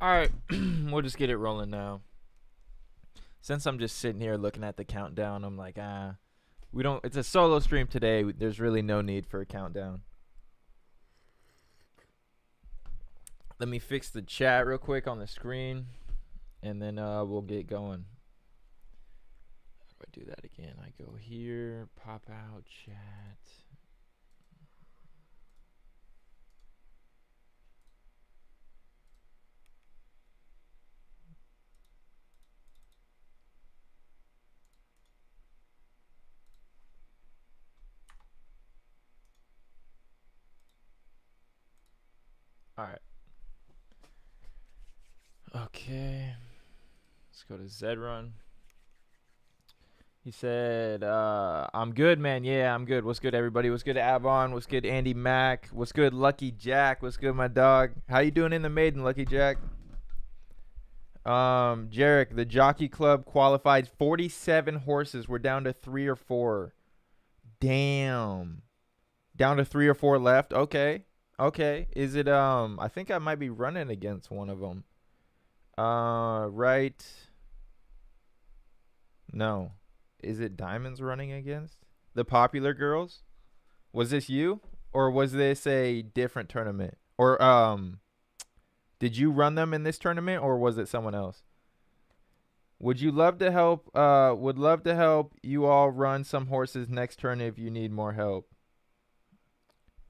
Alright, we'll just get it rolling now. Since I'm just sitting here looking at the countdown, I'm like, we don't, it's a solo stream today. There's really no need for a countdown. Let me fix the chat real quick on the screen, and then we'll get going. How do I do that again? I go here, pop out, chat. All right. Okay. Let's go to Zed Run. He said, I'm good, man. Yeah, I'm good. What's good, everybody? What's good, Avon? What's good, Andy Mack? What's good, Lucky Jack? What's good, my dog? How you doing in the maiden, Lucky Jack? Jarek, the Jockey Club qualified 47 horses. We're down to 3 or 4. Damn. Down to 3 or 4 left. Okay. Okay. Is it, I think I might be running against one of them. Right. No. Is it Diamonds running against? The Popular Girls? Was this you? Or was this a different tournament? Or, did you run them in this tournament, or was it someone else? Would you love to help, would love to help you all run some horses next turn if you need more help.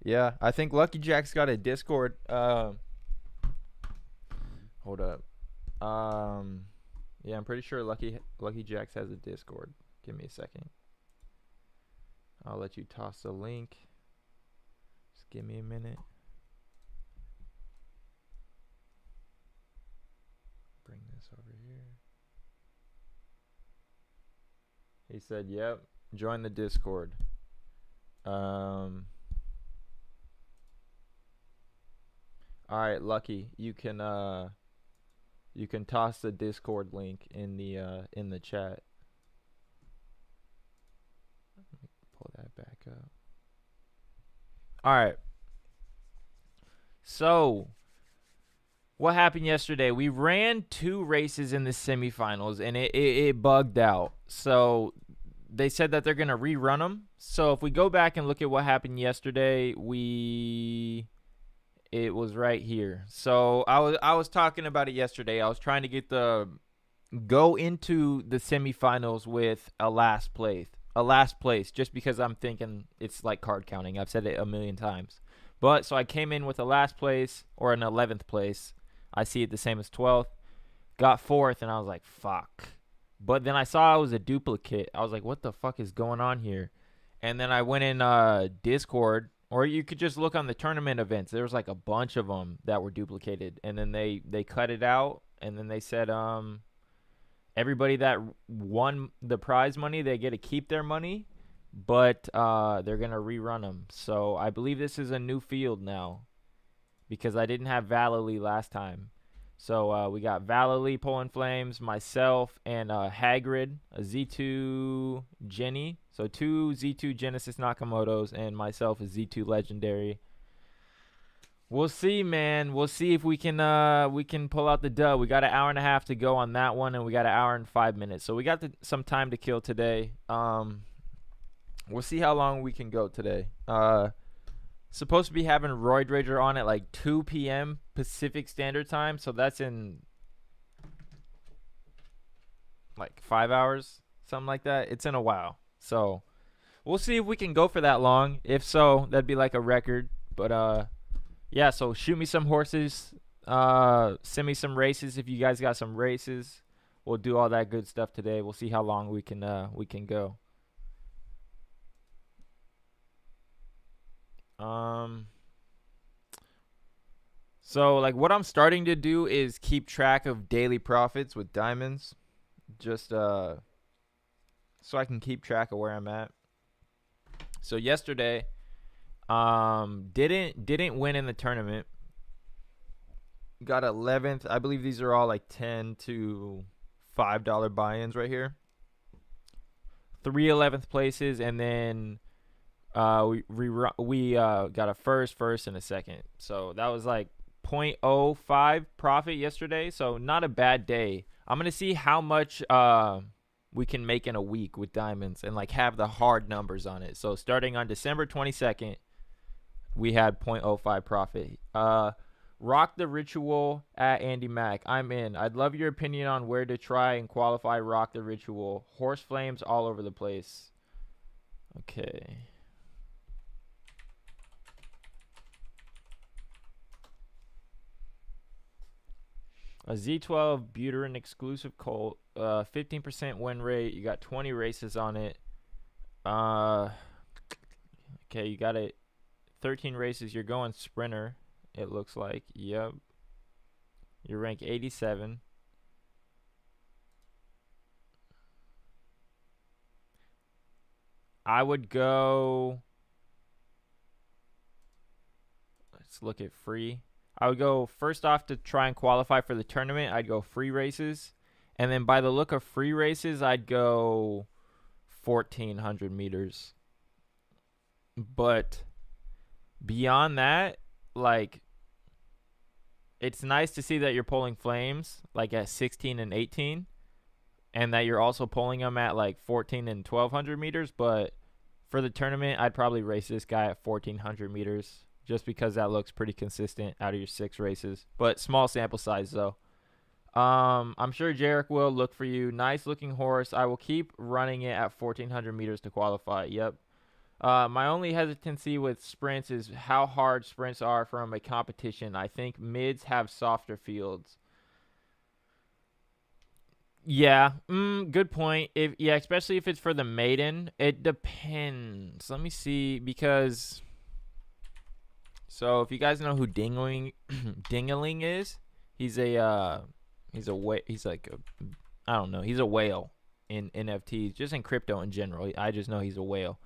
Yeah, I think Lucky Jack's got a Discord. Hold up. Yeah, I'm pretty sure Lucky Jack's has a Discord. Give me a second. I'll let you toss the link. Just give me a minute. Bring this over here. He said, "Yep, join the Discord." All right, Lucky, you can toss the Discord link in the chat. Let me out. All right. So, what happened yesterday? We ran 2 races in the semifinals, and it bugged out. So, they said that they're going to rerun them. So, if we go back and look at what happened yesterday, it was right here. So, I was talking about it yesterday. I was trying to get go into the semifinals with a last place, just because I'm thinking it's like card counting. I've said it a million times. But so I came in with a last place or an 11th place. I see it the same as 12th. Got 4th, and I was like, fuck. But then I saw I was a duplicate. I was like, what the fuck is going on here? And then I went in Discord, or you could just look on the tournament events. There was like a bunch of them that were duplicated. And then they cut it out, and then they said everybody that won the prize money, they get to keep their money, but they're going to rerun them. So I believe this is a new field now because I didn't have Valley last time. So we got Valley, Poland Flames, myself, and Hagrid, a Z2 Jenny. So 2 Z2 Genesis Nakamotos, and myself, a Z2 Legendary. We'll see, man. We'll see if we can pull out the dub. We got an hour and a half to go on that one, and we got an hour and 5 minutes. So we got some time to kill today. We'll see how long we can go today. Supposed to be having Roid Rager on at like 2 p.m. Pacific Standard Time, so that's in like 5 hours, something like that. It's in a while. So we'll see if we can go for that long. If so, that'd be like a record. But yeah, so shoot me some horses. Send me some races if you guys got some races. We'll do all that good stuff today. We'll see how long we can go. So like what I'm starting to do is keep track of daily profits with diamonds, just so I can keep track of where I'm at. So yesterday, didn't win in the tournament. Got 11th. I believe these are all like $10 to $5 buy-ins right here. 3 11th places, and then we got a first, and a second. So that was like 0.05 profit yesterday. So not a bad day. I'm gonna see how much we can make in a week with diamonds and like have the hard numbers on it. So starting on December 22nd, we had 0.05 profit. Rock the Ritual at Andy Mack. I'm in. I'd love your opinion on where to try and qualify Rock the Ritual. Horse flames all over the place. Okay. A Z12 Buterin exclusive Colt, 15% win rate. You got 20 races on it. Okay, you got it. 13 races. You're going sprinter, it looks like. Yep. You're rank 87. I would go. Let's look at free. I would go first off to try and qualify for the tournament. I'd go free races. And then by the look of free races, I'd go 1,400 meters. But beyond that, like, it's nice to see that you're pulling flames like at 16 and 18. And that you're also pulling them at like 14 and 1,200 meters. But for the tournament, I'd probably race this guy at 1,400 meters. Just because that looks pretty consistent out of your 6 races. But small sample size, though. I'm sure Jarek will look for you. Nice looking horse. I will keep running it at 1,400 meters to qualify. Yep. My only hesitancy with sprints is how hard sprints are from a competition. I think mids have softer fields. Yeah, good point. Especially if it's for the maiden. It depends. Let me see, because... So if you guys know who Dingling is, he's like a I don't know, he's a whale in NFTs, just in crypto in general. I just know he's a whale.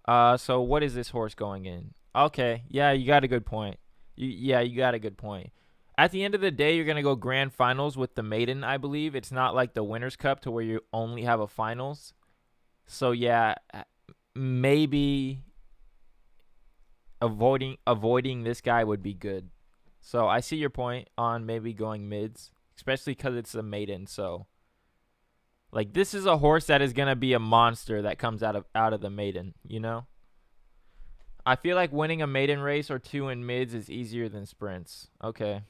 So what is this horse going in? Okay, yeah, you got a good point. You got a good point. At the end of the day, you're gonna go grand finals with the maiden, I believe. It's not like the Winners' Cup to where you only have a finals. So yeah, maybe avoiding this guy would be good. So I see your point on maybe going mids, especially because it's a maiden. So like this is a horse that is gonna be a monster that comes out of the maiden. You know, I feel like winning a maiden race or two in mids is easier than sprints. Okay.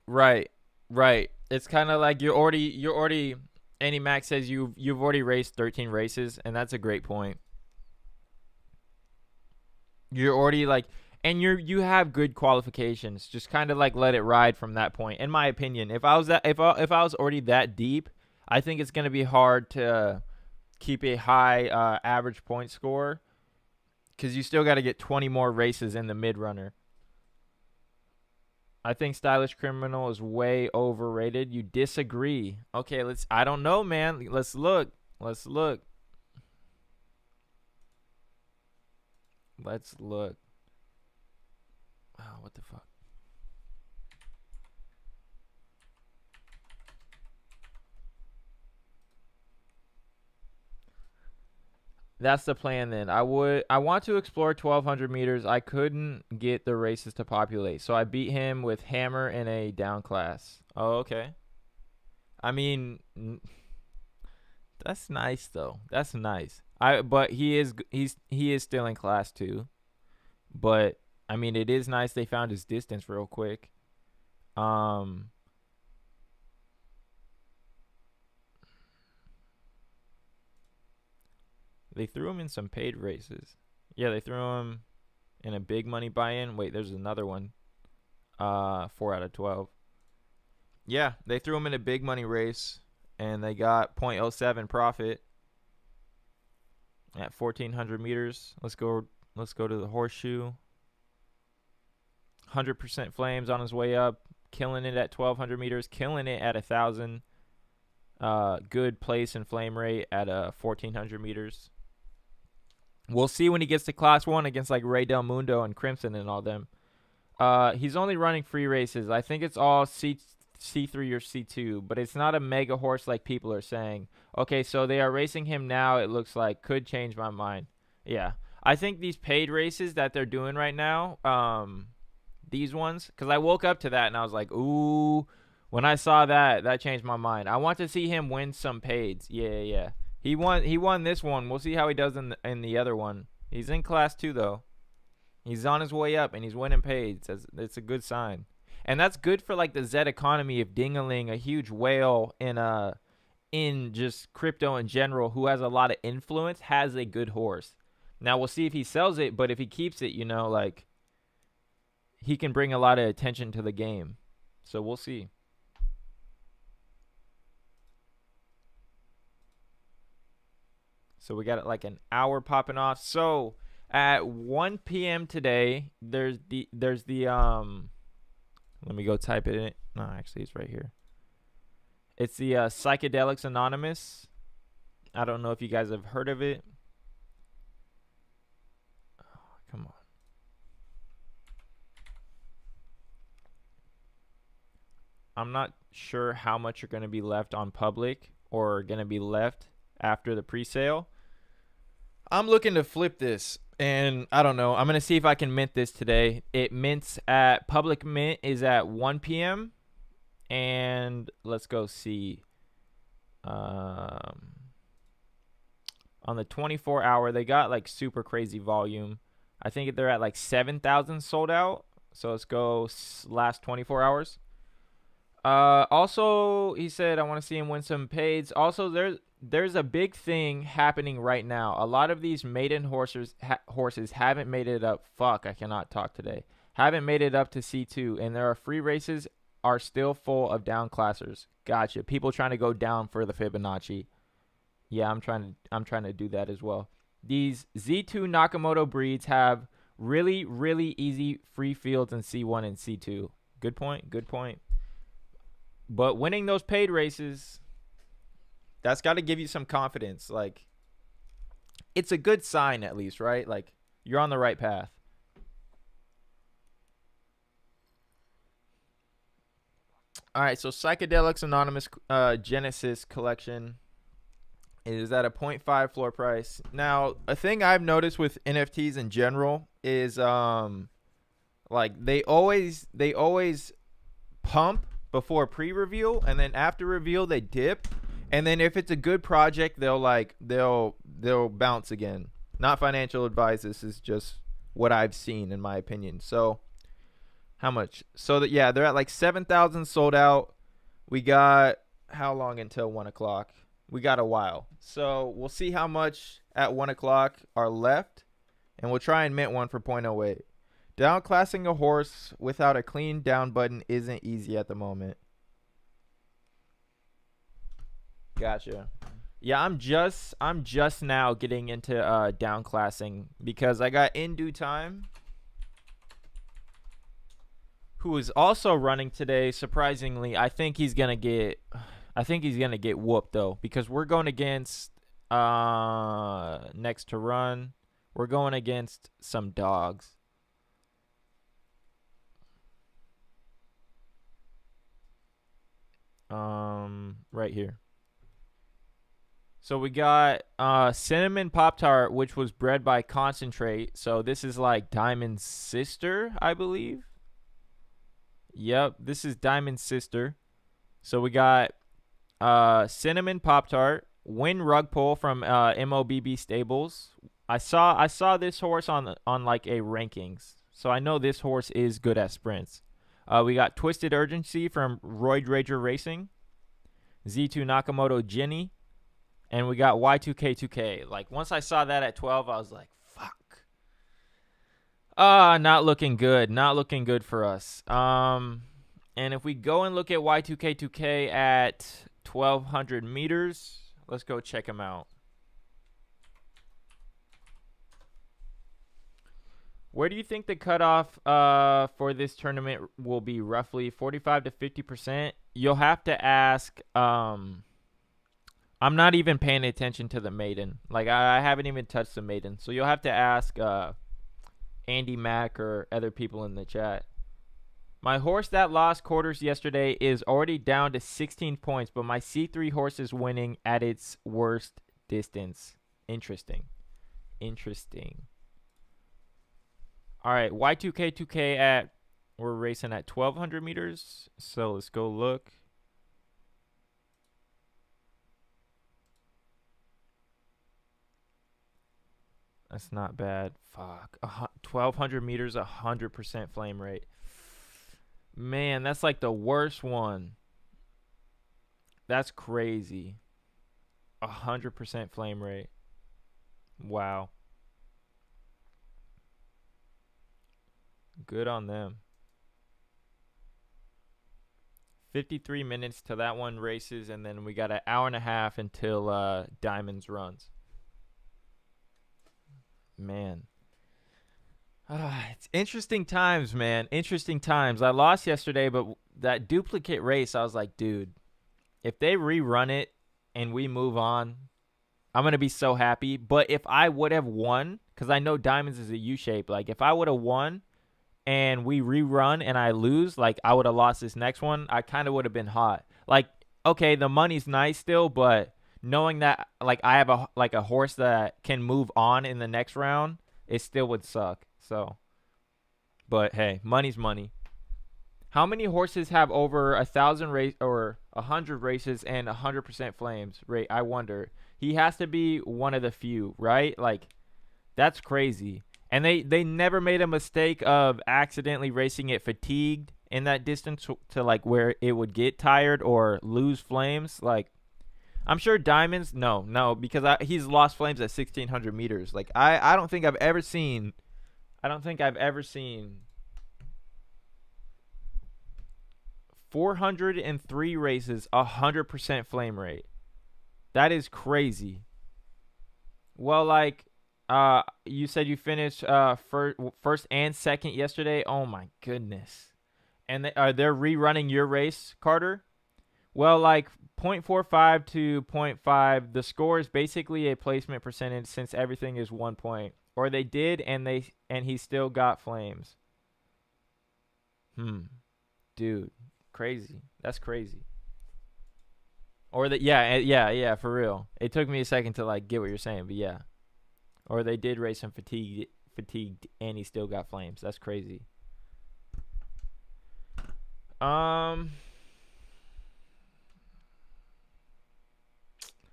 Right, right. It's kind of like you're already. Annie Mac says you've already raced 13 races, and that's a great point. You're already like, and you have good qualifications. Just kind of like let it ride from that point. In my opinion, if I was already that deep, I think it's gonna be hard to keep a high average point score because you still got to get 20 more races in the mid runner. I think Stylish Criminal is way overrated. You disagree? Okay, let's. I don't know, man. Let's look. Let's look. Let's look. Oh, what the fuck? That's the plan then. I want to explore 1200 meters. I couldn't get the races to populate. So I beat him with hammer in a down class. Oh, okay. I mean, that's nice though. That's nice. But he is still in class 2. But I mean, it is nice they found his distance real quick. Um they threw him in some paid races. Yeah, they threw him in a big money buy-in. Wait, there's another one. 4 out of 12. Yeah, they threw him in a big money race and they got .07 profit at 1400 meters. Let's go to the horseshoe. 100% flames on his way up, killing it at 1200 meters, killing it at 1000. Good place and flame rate at 1400 meters. We'll see when he gets to class 1 against like Ray Del Mundo and Crimson and all them. He's only running free races. I think it's all C3 or C2, but it's not a mega horse like people are saying. Okay, so they are racing him now. It looks like could change my mind. Yeah, I think these paid races that they're doing right now, these ones, because I woke up to that and I was like, ooh. When I saw that, that changed my mind. I want to see him win some paids. Yeah, yeah. He won this one. We'll see how he does in the other one. He's in class 2 though. He's on his way up and he's winning paids. It's a good sign. And that's good for like the Zed economy of Dingaling, a huge whale in just crypto in general who has a lot of influence, has a good horse. Now we'll see if he sells it, but if he keeps it, like he can bring a lot of attention to the game. So we'll see. So we got like an hour popping off. So at 1 p.m. today, there's the let me go type it in. No, actually it's right here. It's the Psychedelics Anonymous. I don't know if you guys have heard of it. Oh, come on. I'm not sure how much are going to be left on public or going to be left after the pre-sale. I'm looking to flip this, and I don't know. I'm going to see if I can mint this today. It mints at public mint is at 1 p.m. And let's go see. On the 24 hour, they got like super crazy volume. I think they're at like 7,000 sold out. So let's go last 24 hours. Also, he said I want to see him win some paids. Also, there's a big thing happening right now. A lot of these maiden horses haven't made it up. Fuck, I cannot talk today. Haven't made it up to C2, and there are free races are still full of down classers. Gotcha. People trying to go down for the Fibonacci. Yeah, I'm trying to do that as well. These Z2 Nakamoto breeds have really, really easy free fields in C1 and C2. Good point. Good point. But winning those paid races, that's got to give you some confidence. Like, it's a good sign at least, right? Like, you're on the right path. All right, so Psychedelics Anonymous Genesis collection. It is at a .5 floor price. Now, a thing I've noticed with NFTs in general is like they always pump before pre-reveal, and then after reveal they dip, and then if it's a good project they'll bounce again. Not financial advice, this is just what I've seen in my opinion. So how much? So that, yeah, they're at like 7,000 sold out. We got how long until 1 o'clock? We got a while, so we'll see how much at 1 o'clock are left, and we'll try and mint one for .08. Downclassing a horse without a clean down button isn't easy at the moment. Gotcha. Yeah, I'm just now getting into downclassing because I got In Due Time, who is also running today. Surprisingly, I think he's gonna get whooped though, because we're going against next to run. We're going against some dogs. Right here. So we got Cinnamon Pop Tart, which was bred by Concentrate. So this is like Diamond's sister, I believe. Yep, this is Diamond's sister. So we got Cinnamon Pop Tart, Win Rug Pull from MOBB Stables. I saw this horse on like a rankings, so I know this horse is good at sprints. We got Twisted Urgency from Roid Rager Racing, Z2 Nakamoto Jenny, and we got Y2K2K. Like once I saw that at 12, I was like, fuck. Not looking good. Not looking good for us. And if we go and look at Y2K2K at 1,200 meters, let's go check him out. Where do you think the cutoff for this tournament will be? Roughly 45 to 50%. You'll have to ask. I'm not even paying attention to the maiden. Like I haven't even touched the maiden. So you'll have to ask Andy Mack or other people in the chat. My horse that lost quarters yesterday is already down to 16 points, but my C3 horse is winning at its worst distance. Interesting. All right, Y2K2K we're racing at 1,200 meters. So let's go look. That's not bad. Fuck. 1,200 meters, 100% flame rate. Man, that's like the worst one. That's crazy. 100% flame rate. Wow. Good on them. 53 minutes till that one races, and then we got an hour and a half until Diamonds runs. Man. It's interesting times, man. Interesting times. I lost yesterday, but that duplicate race, I was like, dude, if they rerun it and we move on, I'm going to be so happy. But if I would have won, because I know Diamonds is a U-shape, like if I would have won and we rerun and I lose, like I would have lost this next one, I kind of would have been hot. Like, okay, the money's nice still, but knowing that like I have a horse that can move on in the next round, it still would suck. So, but hey, money's money. How many horses have over 1,000 race or 100 races and 100% flames rate? I wonder. He has to be one of the few, right? Like, that's crazy. And they never made a mistake of accidentally racing it fatigued in that distance to like where it would get tired or lose flames. Like, I'm sure Diamonds, no, because he's lost flames at 1,600 meters. Like, I don't think I've ever seen 403 races, 100% flame rate. That is crazy. Well, like, you said you finished first and second yesterday. Oh my goodness. And they're rerunning your race, Carter? Well, like 0.45 to 0.5, the score is basically a placement percentage since everything is 1 point. Or they did, and he still got flames. Dude, crazy. That's crazy. Or that, yeah, for real. It took me a second to like get what you're saying, but yeah. Or they did race him fatigued, and he still got flames. That's crazy. Um.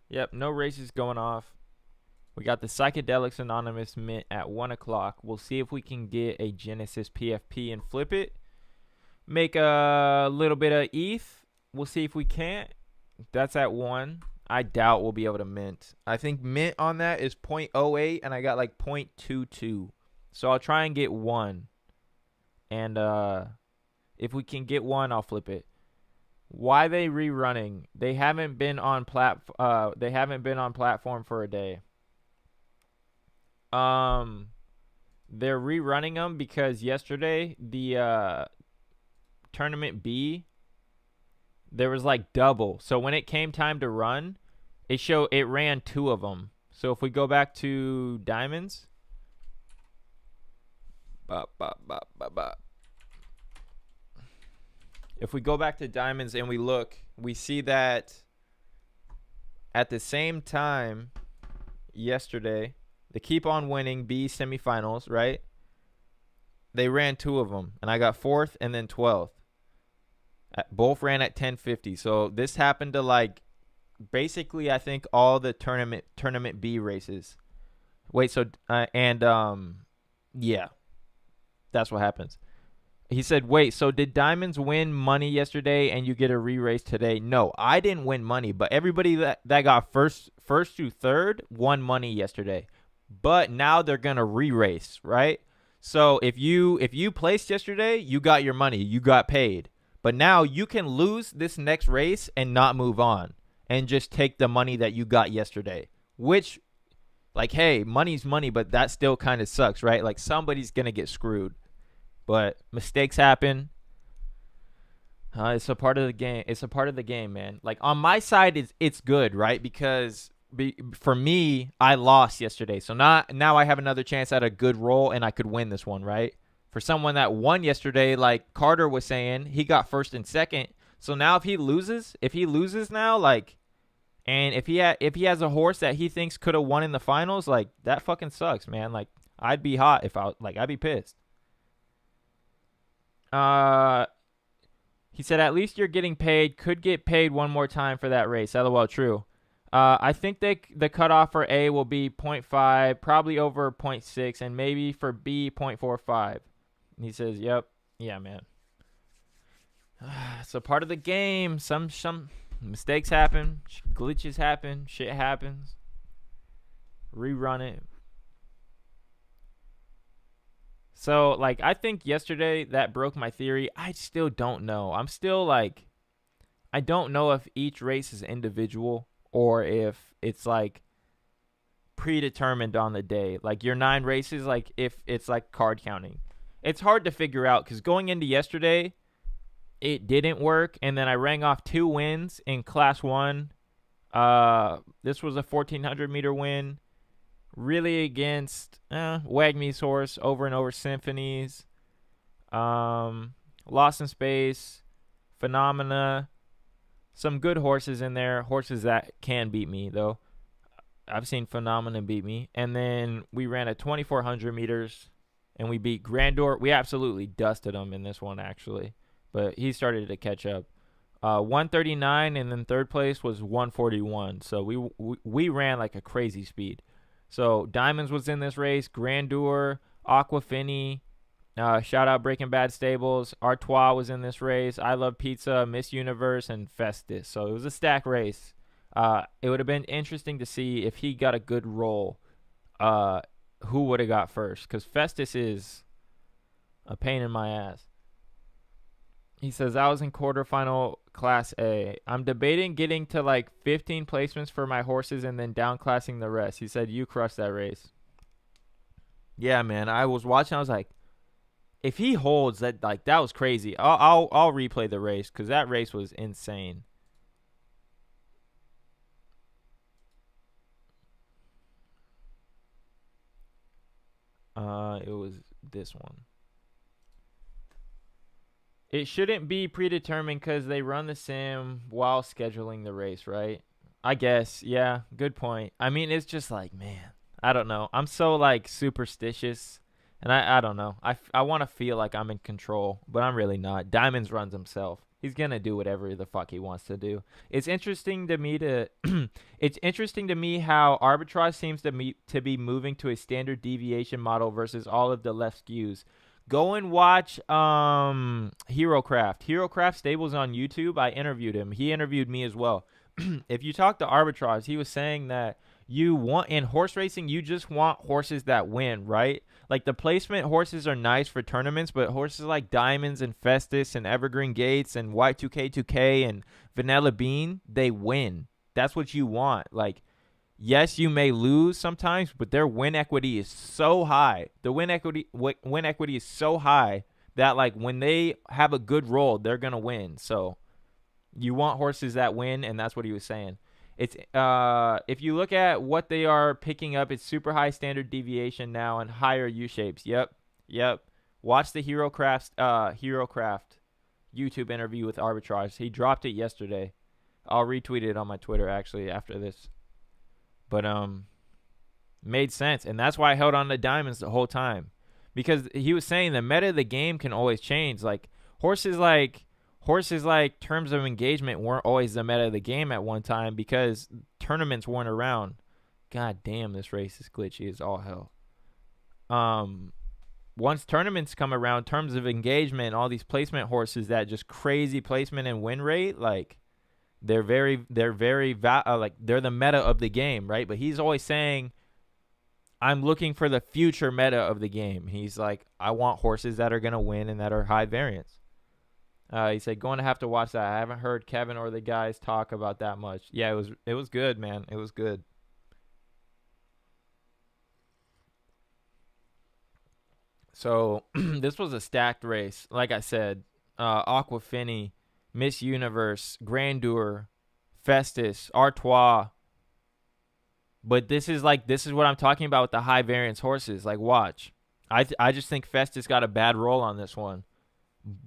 Yep, no races going off. We got the Psychedelics Anonymous mint at 1 o'clock. We'll see if we can get a Genesis PFP and flip it. Make a little bit of ETH. We'll see if we can't. That's at 1. I doubt we'll be able to mint. I think mint on that is 0.08, and I got like 0.22. So I'll try and get 1. And if we can get 1, I'll flip it. Why they rerunning? They haven't been on platform for a day. They're rerunning them because yesterday the tournament B, there was like double. So when it came time to run, it ran 2 of them. So if we go back to diamonds, if we go back to diamonds and we look, we see that at the same time yesterday, they keep on winning B semifinals, right? They ran 2 of them, and I got 4th and then 12th. Both ran at 10:50. So this happened to like basically I think all the tournament B races. Wait, so yeah, that's what happens. He said, wait, so did Diamonds win money yesterday and you get a re-race today? No, I didn't win money, but everybody that got first to third won money yesterday. But now they're going to re-race, right? So if you placed yesterday, you got your money. You got paid. But now you can lose this next race and not move on and just take the money that you got yesterday, which, like, hey, money's money, but that still kind of sucks, right? Like, somebody's going to get screwed. But mistakes happen. It's a part of the game. It's a part of the game, man. Like, on my side, it's good, right? Because for me, I lost yesterday. So now I have another chance at a good roll, and I could win this one, right? For someone that won yesterday, like Carter was saying, he got first and second. So now if he loses now, like, and if he has a horse that he thinks could have won in the finals, like, that fucking sucks, man. Like, I'd be hot if I'd be pissed. He said, at least you're getting paid. Could get paid one more time for that race. LOL, true. I think the cutoff for A will be 0.5, probably over 0.6, and maybe for B, 0.45. He says, yep. Yeah, man. It's a part of the game. Some mistakes happen. Glitches happen. Shit happens. Rerun it. So, like, I think yesterday that broke my theory. I still don't know. I'm still, like, I don't know if each race is individual or if it's, like, predetermined on the day. Like, your 9 races, like, if it's, like, card counting. It's hard to figure out because going into yesterday, it didn't work. And then I rang off 2 wins in Class 1. This was a 1,400-meter win. Really against Wagme's horse, Over and Over Symphonies, Lost in Space, Phenomena. Some good horses in there. Horses that can beat me, though. I've seen Phenomena beat me. And then we ran at 2,400 meters, and we beat Grandeur. We absolutely dusted him in this one, actually. But he started to catch up. 139, and then third place was 141. So we ran like a crazy speed. So Diamonds was in this race. Grandeur, Aquafini, shout out Breaking Bad Stables. Artois was in this race. I Love Pizza, Miss Universe, and Festus. So it was a stack race. It would have been interesting to see if he got a good roll. Who would have got first? Because Festus is a pain in my ass. He says, I was in quarterfinal Class A. I'm debating getting to like 15 placements for my horses and then downclassing the rest. He said, you crushed that race. Yeah, man. I was watching. I was like, if he holds that, like, that was crazy. I'll replay the race because that race was insane. It was this one. It shouldn't be predetermined because they run the sim while scheduling the race, right? I guess. Yeah, good point. I mean, it's just like, man, I don't know. I'm so like superstitious, and I don't know. I want to feel like I'm in control, but I'm really not. Diamonds runs himself. He's gonna do whatever the fuck he wants to do. It's interesting to me to, it's interesting to me how arbitrage seems to be moving to a standard deviation model versus all of the left skews. Go and watch HeroCraft. HeroCraft Stables on YouTube. I interviewed him. He interviewed me as well. If you talk to arbitrage, he was saying that you want in horse racing, you just want horses that win, right? Like the placement horses are nice for tournaments, but horses like Diamonds and Festus and Evergreen Gates and Y2K2K and Vanilla Bean, they win. That's what you want. Like, yes, you may lose sometimes, but their win equity is so high. The win equity is so high that like when they have a good roll, they're gonna win. So you want horses that win, and that's what he was saying. It's if you look at what they are picking up, it's super high standard deviation now and higher U shapes. Yep. Watch the HeroCraft YouTube interview with Arbitrage. He dropped it yesterday. I'll retweet it on my Twitter actually after this. But made sense, and that's why I held on to Diamonds the whole time, because he was saying the meta of the game can always change. Like horses like terms of engagement weren't always the meta of the game at one time because tournaments weren't around. God damn, this race is glitchy as all hell. Once tournaments come around, terms of engagement, all these placement horses that just crazy placement and win rate, like they're very like they're the meta of the game, right? But he's always saying, I'm looking for the future meta of the game. He's like, I want horses that are gonna win and that are high variance. He said, going to have to watch that. I haven't heard Kevin or the guys talk about that much. Yeah, it was good, man. It was good. So this was a stacked race. Like I said, Aquafini, Miss Universe, Grandeur, Festus, Artois. But this is what I'm talking about with the high variance horses. Like, watch. I just think Festus got a bad roll on this one.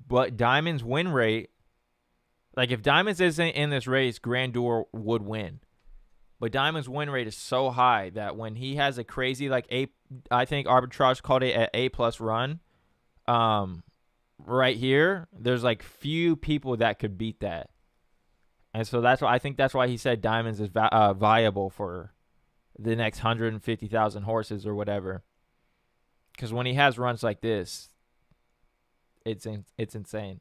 But Diamond's win rate, like if Diamonds isn't in this race, Grandeur would win. But Diamond's win rate is so high that when he has a crazy I think Arbitrage called it an A+ run. Right here, there's like few people that could beat that, and so I think that's why he said Diamonds is viable for the next 150,000 horses or whatever. Because when he has runs like this, it's insane.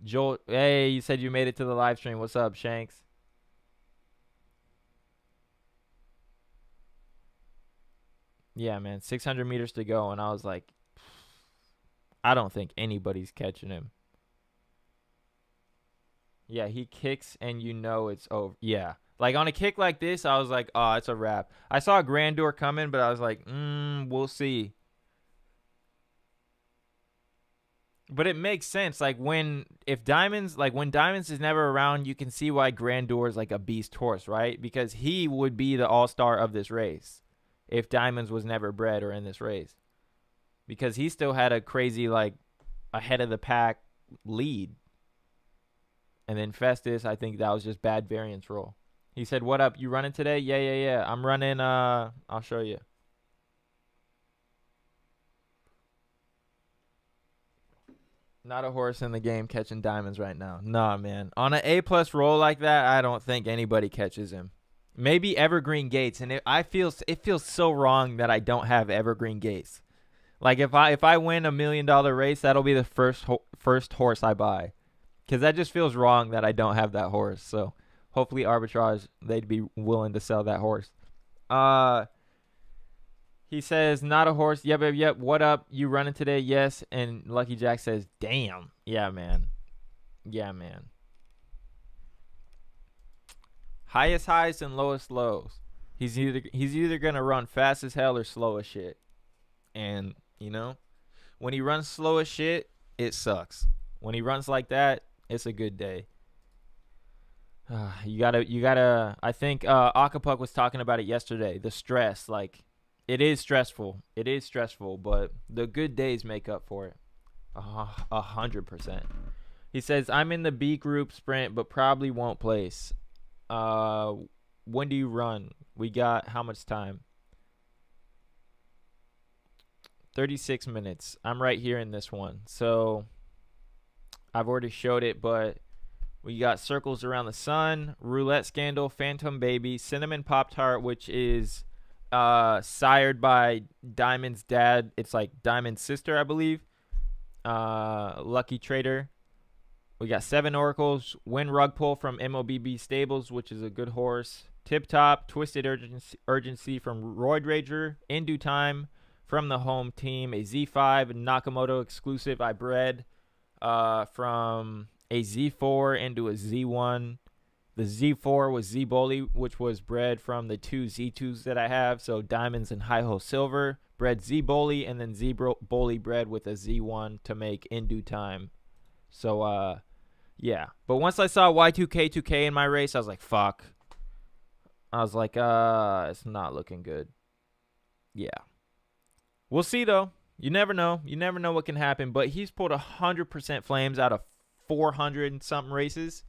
Joel, hey, you said you made it to the live stream. What's up, Shanks? Yeah, man, 600 meters to go, and I was like, I don't think anybody's catching him. Yeah, he kicks, and you know it's over. Yeah. Like, on a kick like this, I was like, oh, it's a wrap. I saw Grandeur coming, but I was like, we'll see. But it makes sense. Like, when Diamonds is never around, you can see why Grandeur is like a beast horse, right? Because he would be the all-star of this race if Diamonds was never bred or in this race. Because he still had a crazy, like, ahead of the pack lead. And then Festus, I think that was just bad variance roll. He said, what up? You running today? Yeah. I'm running, I'll show you. Not a horse in the game catching Diamonds right now. Nah, man. On an A+ roll like that, I don't think anybody catches him. Maybe Evergreen Gates, and it feels so wrong that I don't have Evergreen Gates. Like if I win $1 million race, that'll be the first horse I buy, because that just feels wrong that I don't have that horse. So hopefully Arbitrage, they'd be willing to sell that horse. He says, not a horse. Yep. What up? You running today? Yes. And Lucky Jack says, damn. Yeah, man. Highest highs and lowest lows. He's either gonna run fast as hell or slow as shit. And when he runs slow as shit, it sucks. When he runs like that, it's a good day. You gotta. I think Acapulco was talking about it yesterday. The stress, like, it is stressful. But the good days make up for it. 100%. He says, I'm in the B group sprint, but probably won't place. When do you run? We got how much time? 36 minutes. I'm right here in this one. So I've already showed it, but we got Circles Around the Sun, Roulette Scandal, Phantom Baby, Cinnamon Pop Tart, which is sired by Diamond's dad. It's like Diamond's sister, I believe. Lucky Trader. We got 7 Oracles, Win Rug Pull from MOBB Stables, which is a good horse. Tip Top, Twisted Urgency from Roid Rager, In Due Time from the home team, a Z5 Nakamoto exclusive I bred from a Z4 into a Z1. The Z4 was Z Bully, which was bred from the 2 Z2s that I have. So Diamonds and High Ho Silver, bred Z Bully, and then Z Bully bred with a Z1 to make In Due Time. So, yeah. But once I saw Y2K2K in my race, I was like, fuck. I was like, it's not looking good. Yeah. We'll see, though. You never know. You never know what can happen. But he's pulled 100% flames out of 400 and something races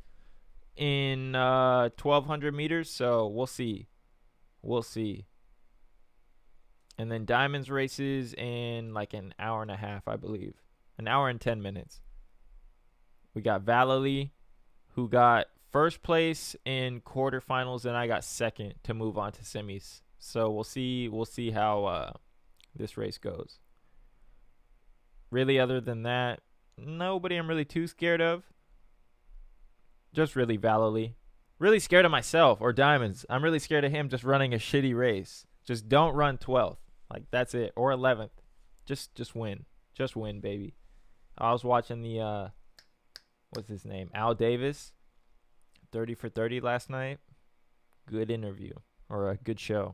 in 1,200 meters. So we'll see. We'll see. And then Diamonds races in like an hour and a half, I believe. An hour and 10 minutes. We got Valley, who got first place in quarterfinals, and I got second to move on to semis. So we'll see. We'll see how this race goes. Really, other than that, nobody I'm really too scared of. Just really Valley. Really scared of myself or Diamonds. I'm really scared of him just running a shitty race. Just don't run 12th. Like, that's it. Or 11th. Just win. Just win, baby. I was watching the what's his name? Al Davis, 30 for 30 last night. Good interview, or a good show.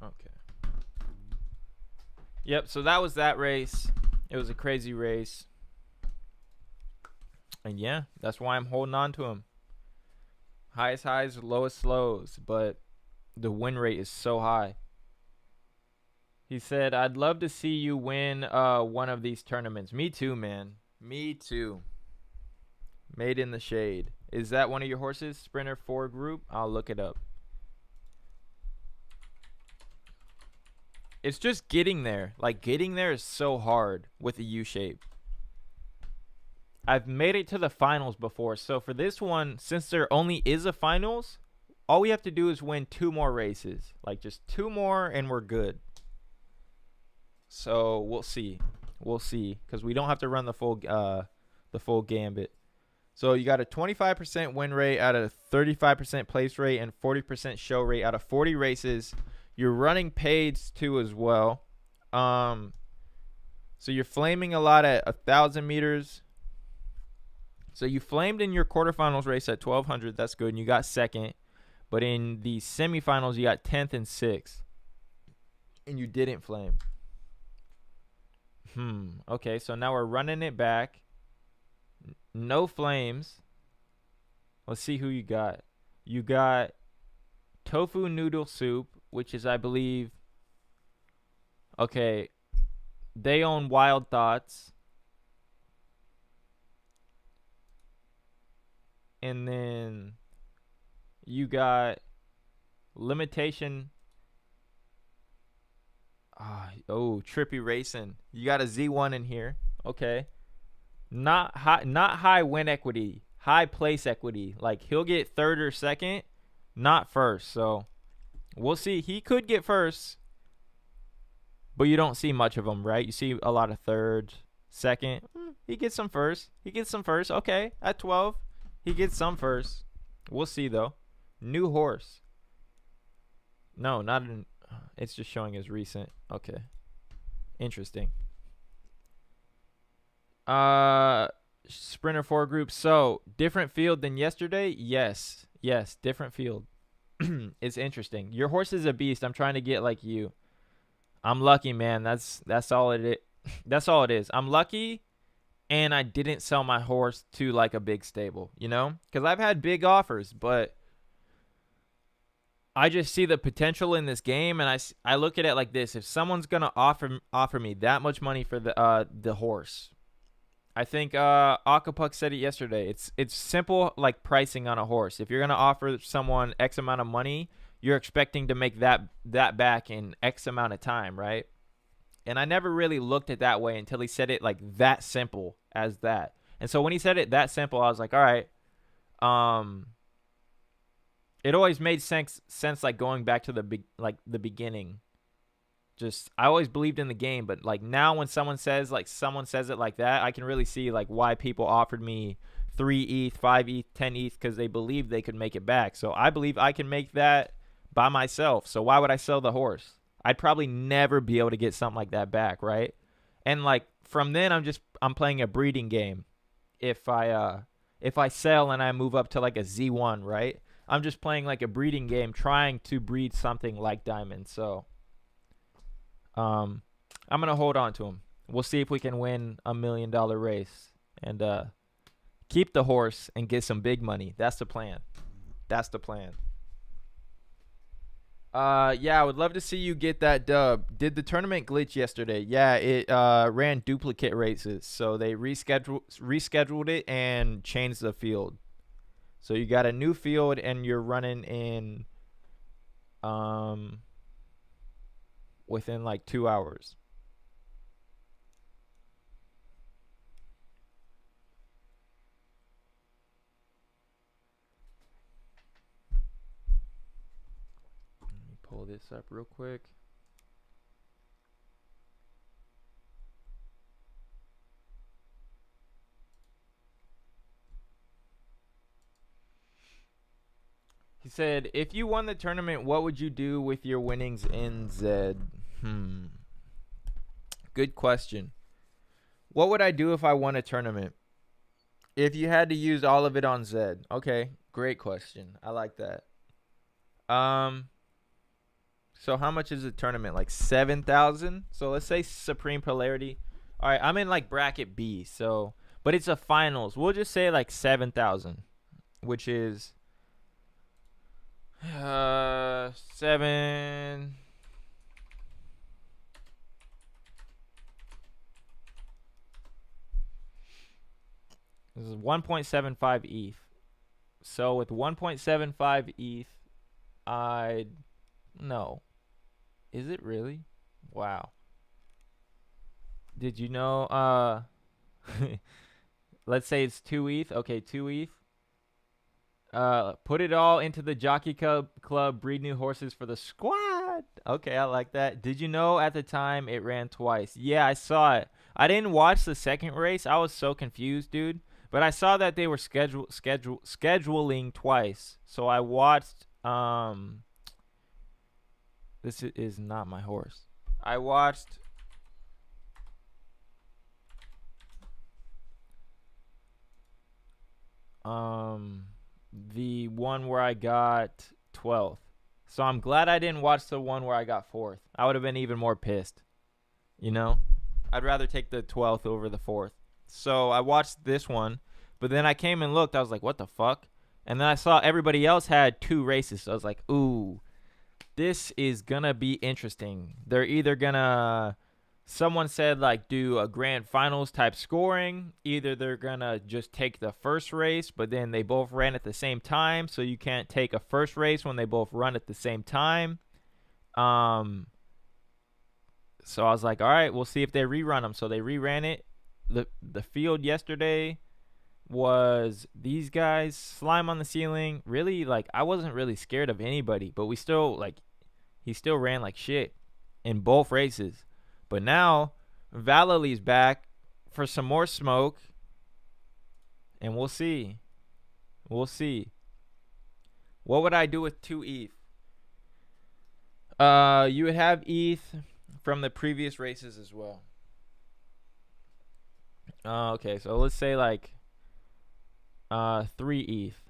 Okay. Yep, so that was that race. It was a crazy race. And yeah, that's why I'm holding on to him. Highest highs, lowest lows, but the win rate is so high. He said, I'd love to see you win one of these tournaments. Me too, man. Me too. Made in the Shade. Is that one of your horses? Sprinter 4 group? I'll look it up. It's just getting there. Like, getting there is so hard with a U-shape. I've made it to the finals before. So for this one, since there only is a finals, all we have to do is win 2 more races. Like, just 2 more and we're good. So we'll see. We'll see. Because we don't have to run the full gambit. So you got a 25% win rate out of 35% place rate and 40% show rate out of 40 races. You're running paids too as well. So you're flaming a lot at 1,000 meters. So you flamed in your quarterfinals race at 1,200. That's good. And you got second. But in the semifinals, you got 10th and 6th. And you didn't flame. Okay, so now we're running it back. No flames. Let's see who you got. You got Tofu Noodle Soup, which is, I believe, okay, they own Wild Thoughts. And then you got Limitation. Trippy Racing. You got a Z1 in here. Okay. Not high win equity. High place equity. Like, he'll get third or second, not first. So we'll see. He could get first, but you don't see much of them, right? You see a lot of third, second. He gets some first. Okay, at 12, he gets some first. We'll see, though. New horse. No, not an... It's just showing as recent. Okay. Interesting. Sprinter 4 group. So, different field than yesterday? Yes, different field. It's interesting. Your horse is a beast. I'm trying to get like you. I'm lucky, man. That's all it is. That's all it is. I'm lucky, and I didn't sell my horse to like a big stable, you know? Because I've had big offers, but I just see the potential in this game, and I look at it like this: if someone's gonna offer me that much money for the horse, I think Acapulco said it yesterday. It's simple like pricing on a horse. If you're gonna offer someone X amount of money, you're expecting to make that back in X amount of time, right? And I never really looked at that way until he said it like that simple as that. And so when he said it that simple, I was like, all right. It always made sense like going back to the beginning. Just I always believed in the game, but like now when someone says it like that, I can really see like why people offered me 3 ETH, 5 ETH, 10 ETH because they believed they could make it back. So I believe I can make that by myself. So why would I sell the horse? I'd probably never be able to get something like that back, right? And like from then I'm playing a breeding game. If I sell and I move up to like a Z1, right? I'm just playing like a breeding game, trying to breed something like diamond. So I'm gonna hold on to him. We'll see if we can win $1 million race and keep the horse and get some big money. That's the plan. That's the plan. Yeah, I would love to see you get that dub. Did the tournament glitch yesterday? Yeah, it ran duplicate races, so they rescheduled it and changed the field. So you got a new field and you're running in within like 2 hours. Let me pull this up real quick. He said, if you won the tournament, what would you do with your winnings in Zed? Good question. What would I do if I won a tournament? If you had to use all of it on Zed. Okay, great question. I like that. So how much is a tournament? Like 7,000? So let's say Supreme Polarity. All right, I'm in like bracket B, so but it's a finals. We'll just say like 7,000, which is 7. This is 1.75 ETH. So with 1.75 ETH, no. Is it really? Wow. Did you know? Let's say it's 2 ETH. Okay, 2 ETH. Put it all into the Jockey Club, breed new horses for the squad. Okay, I like that. Did you know at the time it ran twice? Yeah, I saw it. I didn't watch the second race. I was so confused, dude. But I saw that they were scheduling twice. So I watched. This is not my horse. I watched. The one where I got 12th. So I'm glad I didn't watch the one where I got 4th. I would have been even more pissed. You know? I'd rather take the 12th over the 4th. So I watched this one, but then I came and looked. I was like, what the fuck? And then I saw everybody else had 2 races. So I was like, ooh, this is going to be interesting. They're either going to, someone said like do a grand finals type scoring. Either they're going to just take the first race, but then they both ran at the same time. So you can't take a first race when they both run at the same time. So I was like, all right, we'll see if they rerun them. So they reran it. The field yesterday was these guys, slime on the ceiling. Really, like, I wasn't really scared of anybody, but we still, like, he still ran like shit in both races. But now Valali's back for some more smoke, and we'll see. We'll see. What would I do with 2 ETH? You would have ETH from the previous races as well. Okay, so let's say like 3 ETH.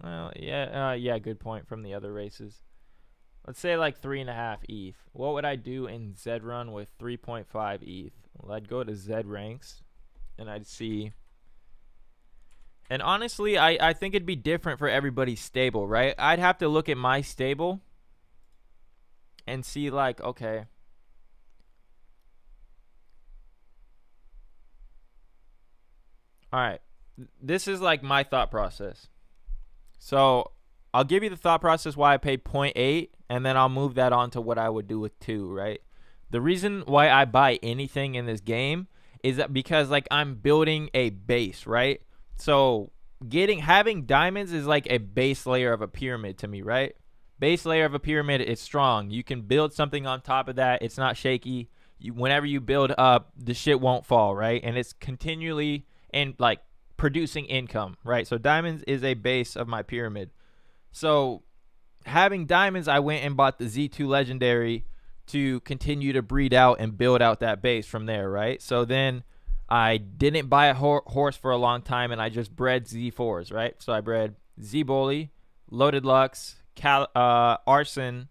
Well, yeah, good point from the other races. Let's say like 3.5 ETH. What would I do in Zed Run with 3.5 ETH? Well, I'd go to Zed ranks, and I'd see. And honestly, I think it'd be different for everybody's stable, right? I'd have to look at my stable and see, like, okay, all right, this is like my thought process. So I'll give you the thought process why I paid 0.8, and then I'll move that on to what I would do with 2, right? The reason why I buy anything in this game is that because like I'm building a base, right? So having diamonds is like a base layer of a pyramid to me, right? Base layer of a pyramid is strong. You can build something on top of that. It's not shaky. Whenever you build up, the shit won't fall, right? And it's continually and like producing income, right? So diamonds is a base of my pyramid. So having diamonds, I went and bought the Z2 legendary to continue to breed out and build out that base from there, right? So then I didn't buy a horse for a long time, and I just bred Z4s, right? So I bred Z-Bully, Loaded Lux, Arson,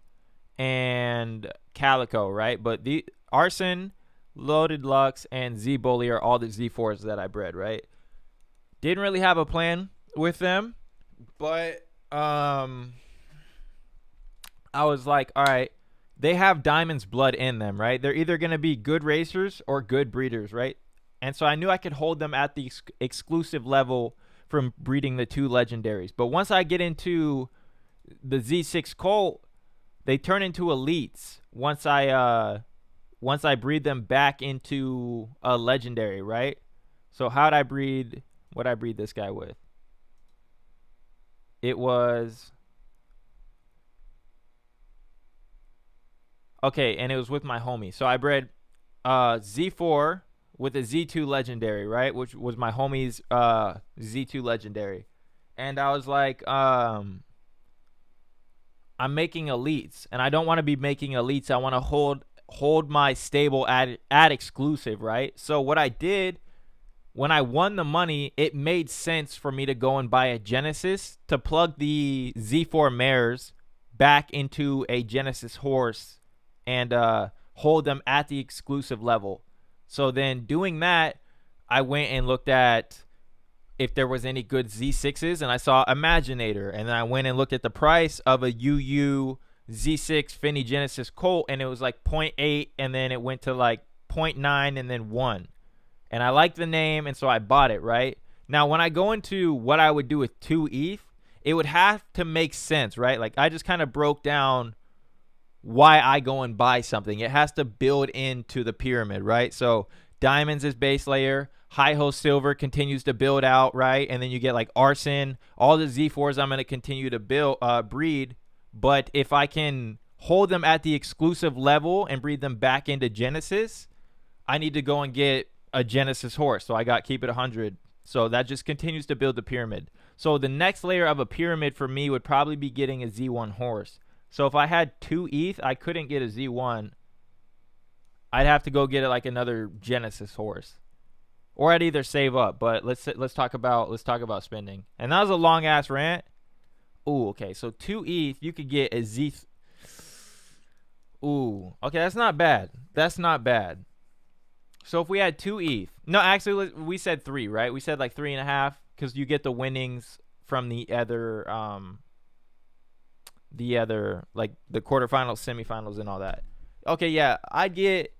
and Calico, right? But the Arson, Loaded Lux, and Z-Bully are all the Z4s that I bred, right? Didn't really have a plan with them, but I was like, all right, they have diamonds blood in them, right? They're either going to be good racers or good breeders, right? And so I knew I could hold them at the exclusive level from breeding the 2 legendaries. But once I get into the Z6 Colt, they turn into elites once I breed them back into a legendary, right? So how'd I breed? What'd I breed this guy with? It was okay, and it was with my homie. So I bred Z4 with a Z2 legendary, right? Which was my homie's Z2 legendary. And I was like, I'm making elites, and I don't want to be making elites. I want to hold my stable at exclusive, right? So what I did when I won the money, it made sense for me to go and buy a Genesis to plug the Z4 mares back into a Genesis horse and hold them at the exclusive level. So then doing that, I went and looked at if there was any good Z6s, and I saw Imaginator, and then I went and looked at the price of a UU Z6 Finney Genesis Colt, and it was like 0.8, and then it went to like 0.9 and then 1. And I liked the name, and so I bought it, right? Now, when I go into what I would do with 2 ETH, it would have to make sense, right? Like, I just kind of broke down why I go and buy something. It has to build into the pyramid, right? So diamonds is base layer. Hi-Ho Silver continues to build out, right? And then you get like Arson. All the Z4s I'm going to continue to breed. But if I can hold them at the exclusive level and breed them back into Genesis, I need to go and get a Genesis horse. So I got keep it 100. So that just continues to build the pyramid. So the next layer of a pyramid for me would probably be getting a Z1 horse. So if I had 2 ETH, I couldn't get a Z1. I'd have to go get it like another Genesis horse, or I'd either save up. But let's talk about spending. And that was a long ass rant. Ooh, okay. So 2 ETH, you could get a Z. Ooh, okay. That's not bad. That's not bad. So if we had 2 ETH, no, actually we said 3, right? We said like 3.5 because you get the winnings from the other like the quarterfinals, semifinals, and all that. Okay, yeah, I'd get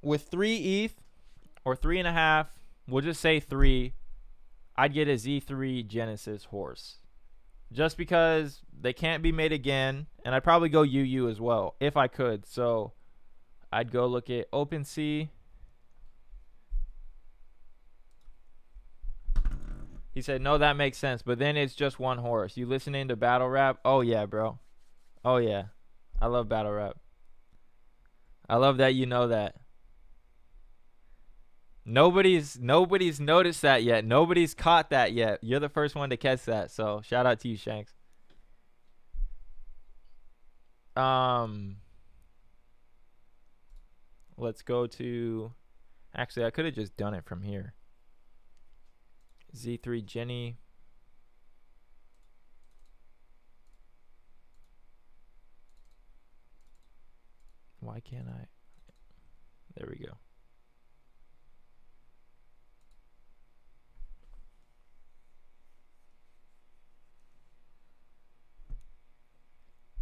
with 3 ETH or 3.5. We'll just say 3. I'd get a Z3 Genesis horse, just because they can't be made again, and I'd probably go UU as well if I could. So I'd go look at OpenSea. He said, no, that makes sense, but then it's just one horse. You listening to battle rap? Oh, yeah, bro. Oh, yeah. I love battle rap. I love that you know that. Nobody's noticed that yet. Nobody's caught that yet. You're the first one to catch that, so shout out to you, Shanks. Let's go to... Actually, I could have just done it from here. Z3 Jenny. Why can't I? There we go.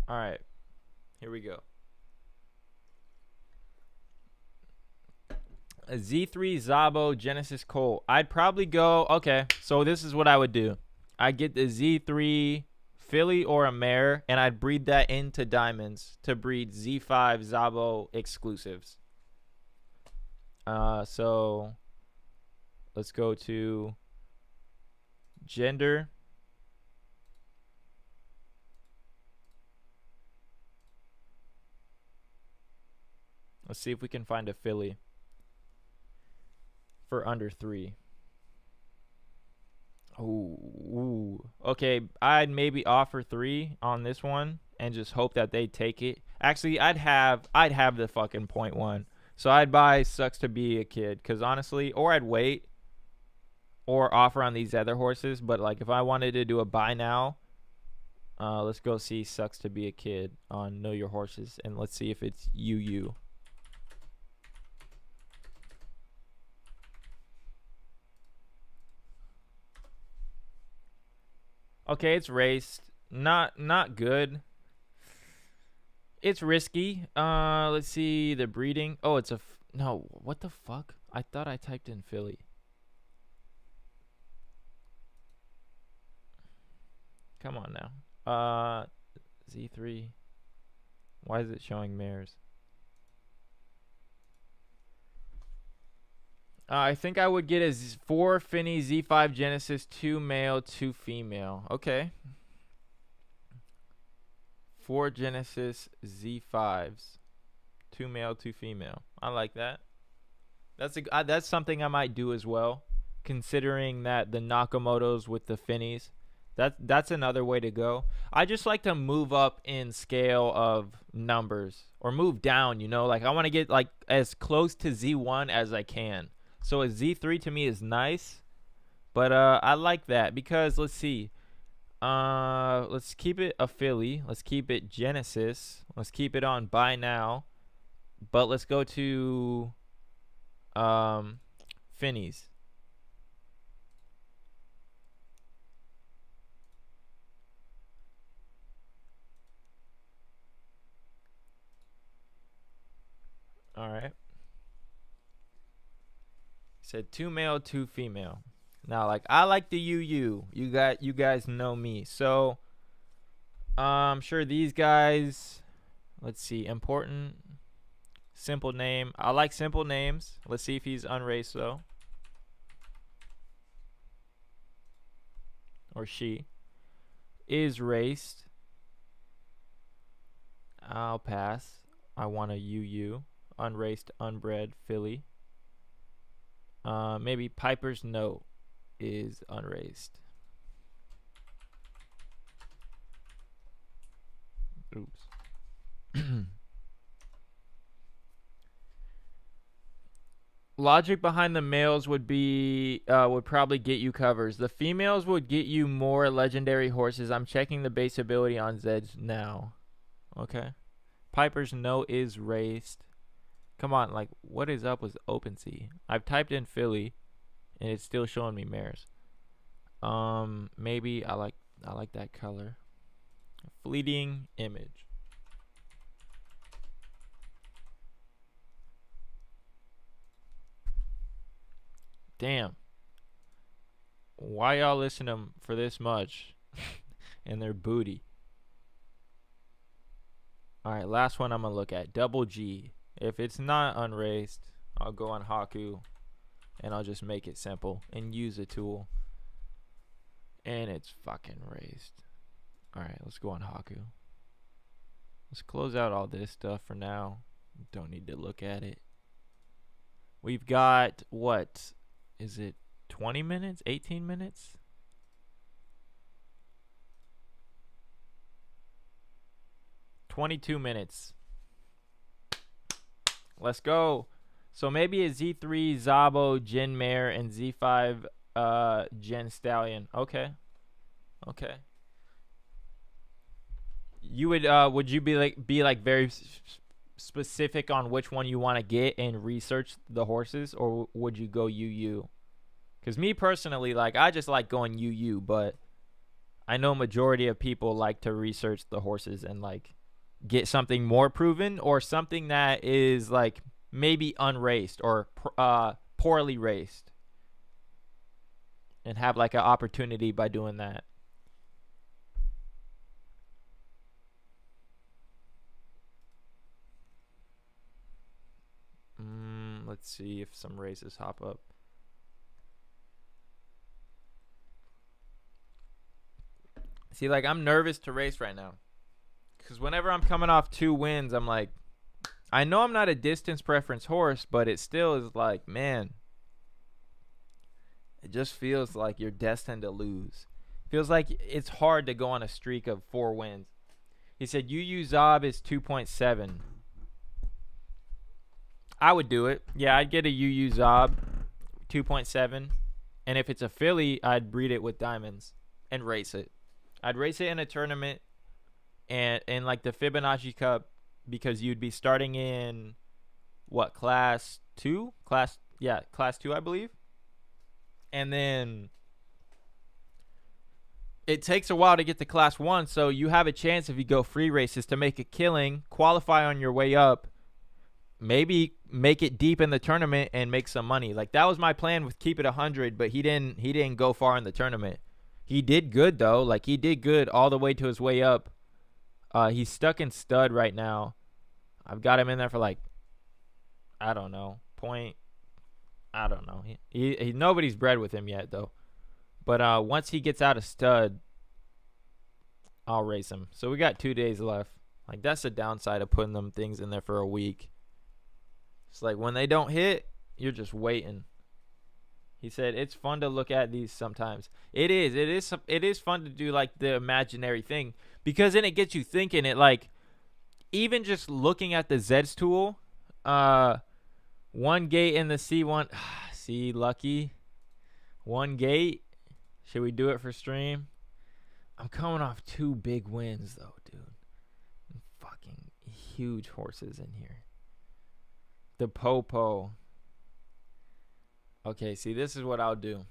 All right, here we go. A Z3 Zabo Genesis Colt. I'd probably go. Okay, so this is what I would do. I'd get the Z3 filly or a mare, and I'd breed that into diamonds to breed Z5 Zabo exclusives. So let's go to gender. Let's see if we can find a filly for under 3. Ooh. Okay, I'd maybe offer 3 on this one and just hope that they take it. Actually, I'd have the fucking 0.1. So I'd buy Sucks to Be a Kid, cuz honestly, or I'd wait or offer on these other horses, but like if I wanted to do a buy now, let's go see Sucks to Be a Kid on Know Your Horses, and let's see if it's UU. Okay, it's raced. Not good. It's risky. Let's see the breeding. Oh, it's a no. What the fuck? I thought I typed in filly. Come on now. Z3. Why is it showing mares? I think I would get a 4 Finny Z5 Genesis, 2 male, 2 female. Okay. 4 Genesis Z5s, 2 male, 2 female. I like that. That's something I might do as well, considering that the Nakamotos with the Finnies. That's another way to go. I just like to move up in scale of numbers, or move down, you know, like I want to get like as close to Z1 as I can. So a Z3 to me is nice, but I like that because let's see. Let's keep it a filly. Let's keep it Genesis. Let's keep it on buy now. But let's go to Finnies. All right. Said 2 male, 2 female. Now, like I like the UU. You guys know me. So I'm sure these guys. Let's see. Important. Simple name. I like simple names. Let's see if he's unraced though. Or she is raced. I'll pass. I want a UU. Unraced, unbred filly. Maybe Piper's Note is unraced. Oops. Logic behind the males would be would probably get you covers. The females would get you more legendary horses. I'm checking the base ability on Zed's now. Okay. Piper's Note is raced. Come on, like what is up with OpenSea? I've typed in filly and it's still showing me mares. Maybe I like that color. Fleeting image. Damn. Why y'all listen to them for this much? And their booty. Alright, last one I'm gonna look at. Double G. If it's not unraced, I'll go on Haku and I'll just make it simple and use a tool. And it's fucking raised. Alright, let's go on Haku. Let's close out all this stuff for now. Don't need to look at it. We've got, what? Is it 20 minutes? 18 minutes? $22. Let's go. So maybe a Z3 Zabo Gen Mare and Z5 Gen Stallion. Okay. You would you be like very specific on which one you want to get and research the horses, or would you go UU? Because me personally, like I just like going UU, but I know majority of people like to research the horses and like get something more proven or something that is like maybe unraced or poorly raced and have like an opportunity by doing that. Let's see if some races hop up. See, like, I'm nervous to race right now. Because whenever I'm coming off 2 wins, I'm like, I know I'm not a distance preference horse, but it still is like, man, it just feels like you're destined to lose. Feels like it's hard to go on a streak of 4 wins. He said UU Zob is 2.7. I would do it. Yeah, I'd get a UU Zob 2.7. And if it's a filly, I'd breed it with diamonds and race it. I'd race it in a tournament and in like the Fibonacci Cup because you'd be starting in what, class 2? Class 2, I believe. And then it takes a while to get to class 1, so you have a chance if you go free races to make a killing, qualify on your way up, maybe make it deep in the tournament and make some money. Like that was my plan with Keep It 100, but he didn't go far in the tournament. He did good though. Like he did good all the way to his way up. He's stuck in stud right now. I've got him in there for like, I don't know, I don't know. He nobody's bred with him yet though. But once he gets out of stud, I'll race him. So we got 2 days left. Like that's the downside of putting them things in there for a week. It's like when they don't hit, you're just waiting. He said it's fun to look at these sometimes. It is fun to do like the imaginary thing because then it gets you thinking. It like even just looking at the Zed's tool, 1 gate in the C1. See, lucky. 1 gate. Should we do it for stream? I'm coming off 2 big wins though, dude. Fucking huge horses in here. The Popo. Okay, see, this is what I'll do.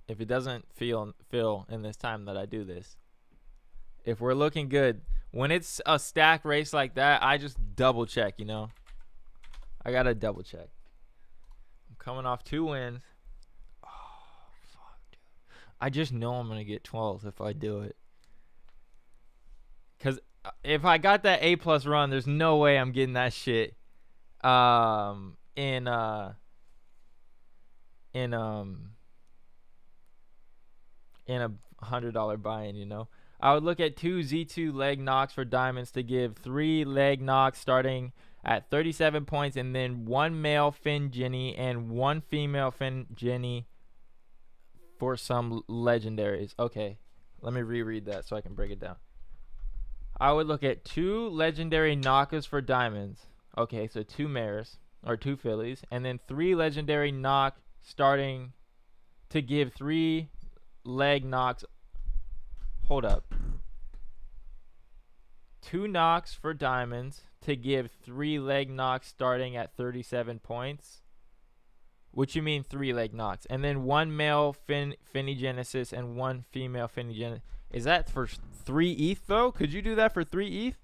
If it doesn't fill in this time that I do this. If we're looking good, when it's a stack race like that, I just double check, you know. I gotta double check. I'm coming off 2 wins. Oh, fuck, dude. I just know I'm gonna get 12th if I do it. Because if I got that A+ run, there's no way I'm getting that shit in a $100 buy-in, you know. I would look at 2 Z2 leg knocks for diamonds to give 3 leg knocks starting at 37 points, and then 1 male Finn Jenny and 1 female Finn Jenny for some legendaries. Okay, let me reread that so I can break it down. I would look at 2 legendary knockers for diamonds. Okay, so 2 mares or 2 fillies, and then 3 legendary knock starting to give 3 leg knocks. Hold up. 2 knocks for diamonds to give 3 leg knocks starting at 37 points. What you mean 3 leg knocks? And then 1 male Finny Genesis and 1 female Finny Genesis. Is that for 3 ETH though? Could you do that for 3 ETH?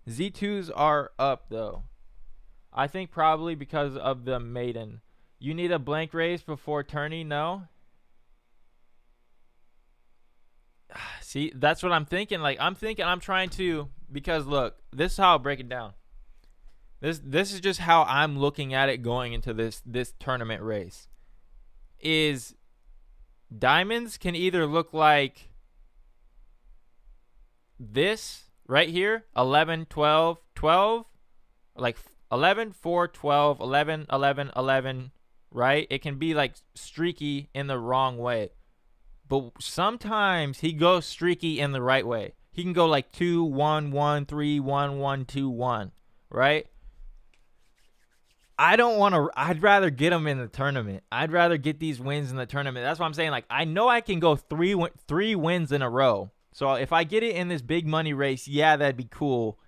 Z2s are up though. I think probably because of the maiden. You need a blank race before tourney? No? See, that's what I'm thinking. Like, I'm trying to, because look, this is how I'll break it down. This is just how I'm looking at it going into this tournament race. Is diamonds can either look like this right here, 11, 12, 12, like 11, 4, 12, 11, 11, 11, right? It can be like streaky in the wrong way. But sometimes he goes streaky in the right way. He can go like 2, 1, 1, 3, 1, 1, 2, 1, right? I don't want to. I'd rather get them in the tournament. I'd rather get these wins in the tournament. That's what I'm saying. Like, I know I can go 3 wins in a row. So if I get it in this big money race, yeah, that'd be cool.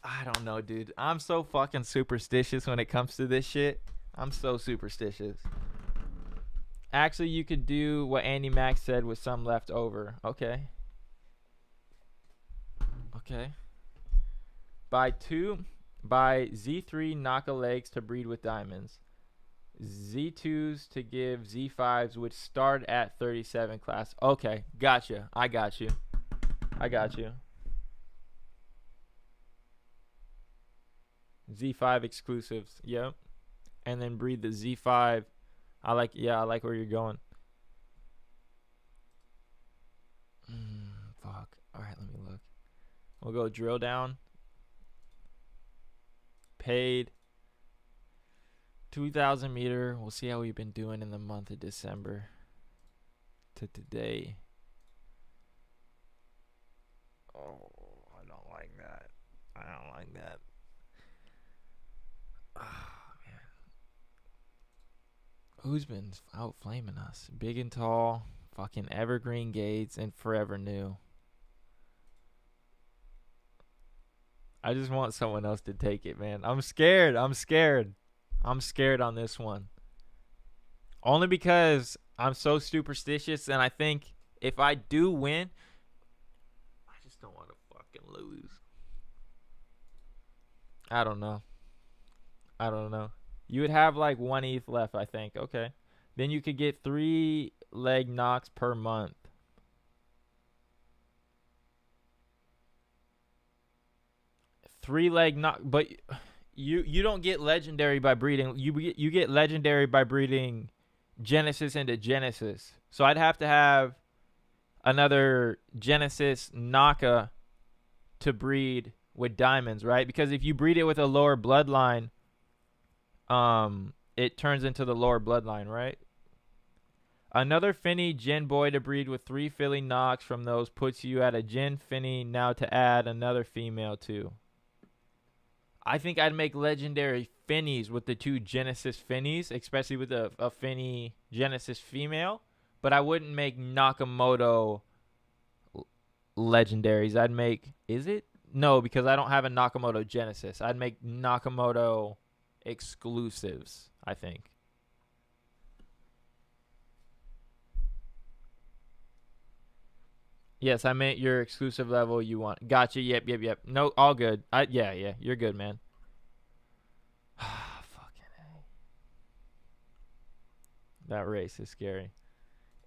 I don't know, dude. I'm so fucking superstitious when it comes to this shit. I'm so superstitious. Actually, you could do what Andy Mack said with some left over. Okay. Okay. Buy Z3 Naka legs to breed with diamonds. Z2s to give Z5s, which start at 37 class. Okay, gotcha. I got you. Z5 exclusives. Yep. And then breed the Z5. I like where you're going. Fuck. All right, let me look. We'll go drill down. Paid 2,000 meter. We'll see how we've been doing in the month of December to today. Oh, I don't like that. Oh, man. Who's been out flaming us? Big and Tall, fucking Evergreen Gates, and Forever New. I just want someone else to take it, man. I'm scared on this one. Only because I'm so superstitious, and I think if I do win, I just don't want to fucking lose. I don't know. You would have like 1 ETH left, I think. Okay. Then you could get 3 leg knocks per month. Three leg knock, but you don't get legendary by breeding. You get legendary by breeding Genesis into Genesis. So I'd have to have another Genesis Naka to breed with diamonds, right? Because if you breed it with a lower bloodline, it turns into the lower bloodline, right? Another Finny Gen Boy to breed with 3 Philly knocks from those puts you at a Gen Finny. Now to add another female too. I think I'd make legendary Finnies with the 2 Genesis Finnies, especially with a Finny Genesis female. But I wouldn't make Nakamoto legendaries. I'd make... Is it? No, because I don't have a Nakamoto Genesis. I'd make Nakamoto exclusives, I think. Yes, I meant your exclusive level you want. Gotcha. Yep. No, all good. Yeah. You're good, man. Fucking A. That race is scary.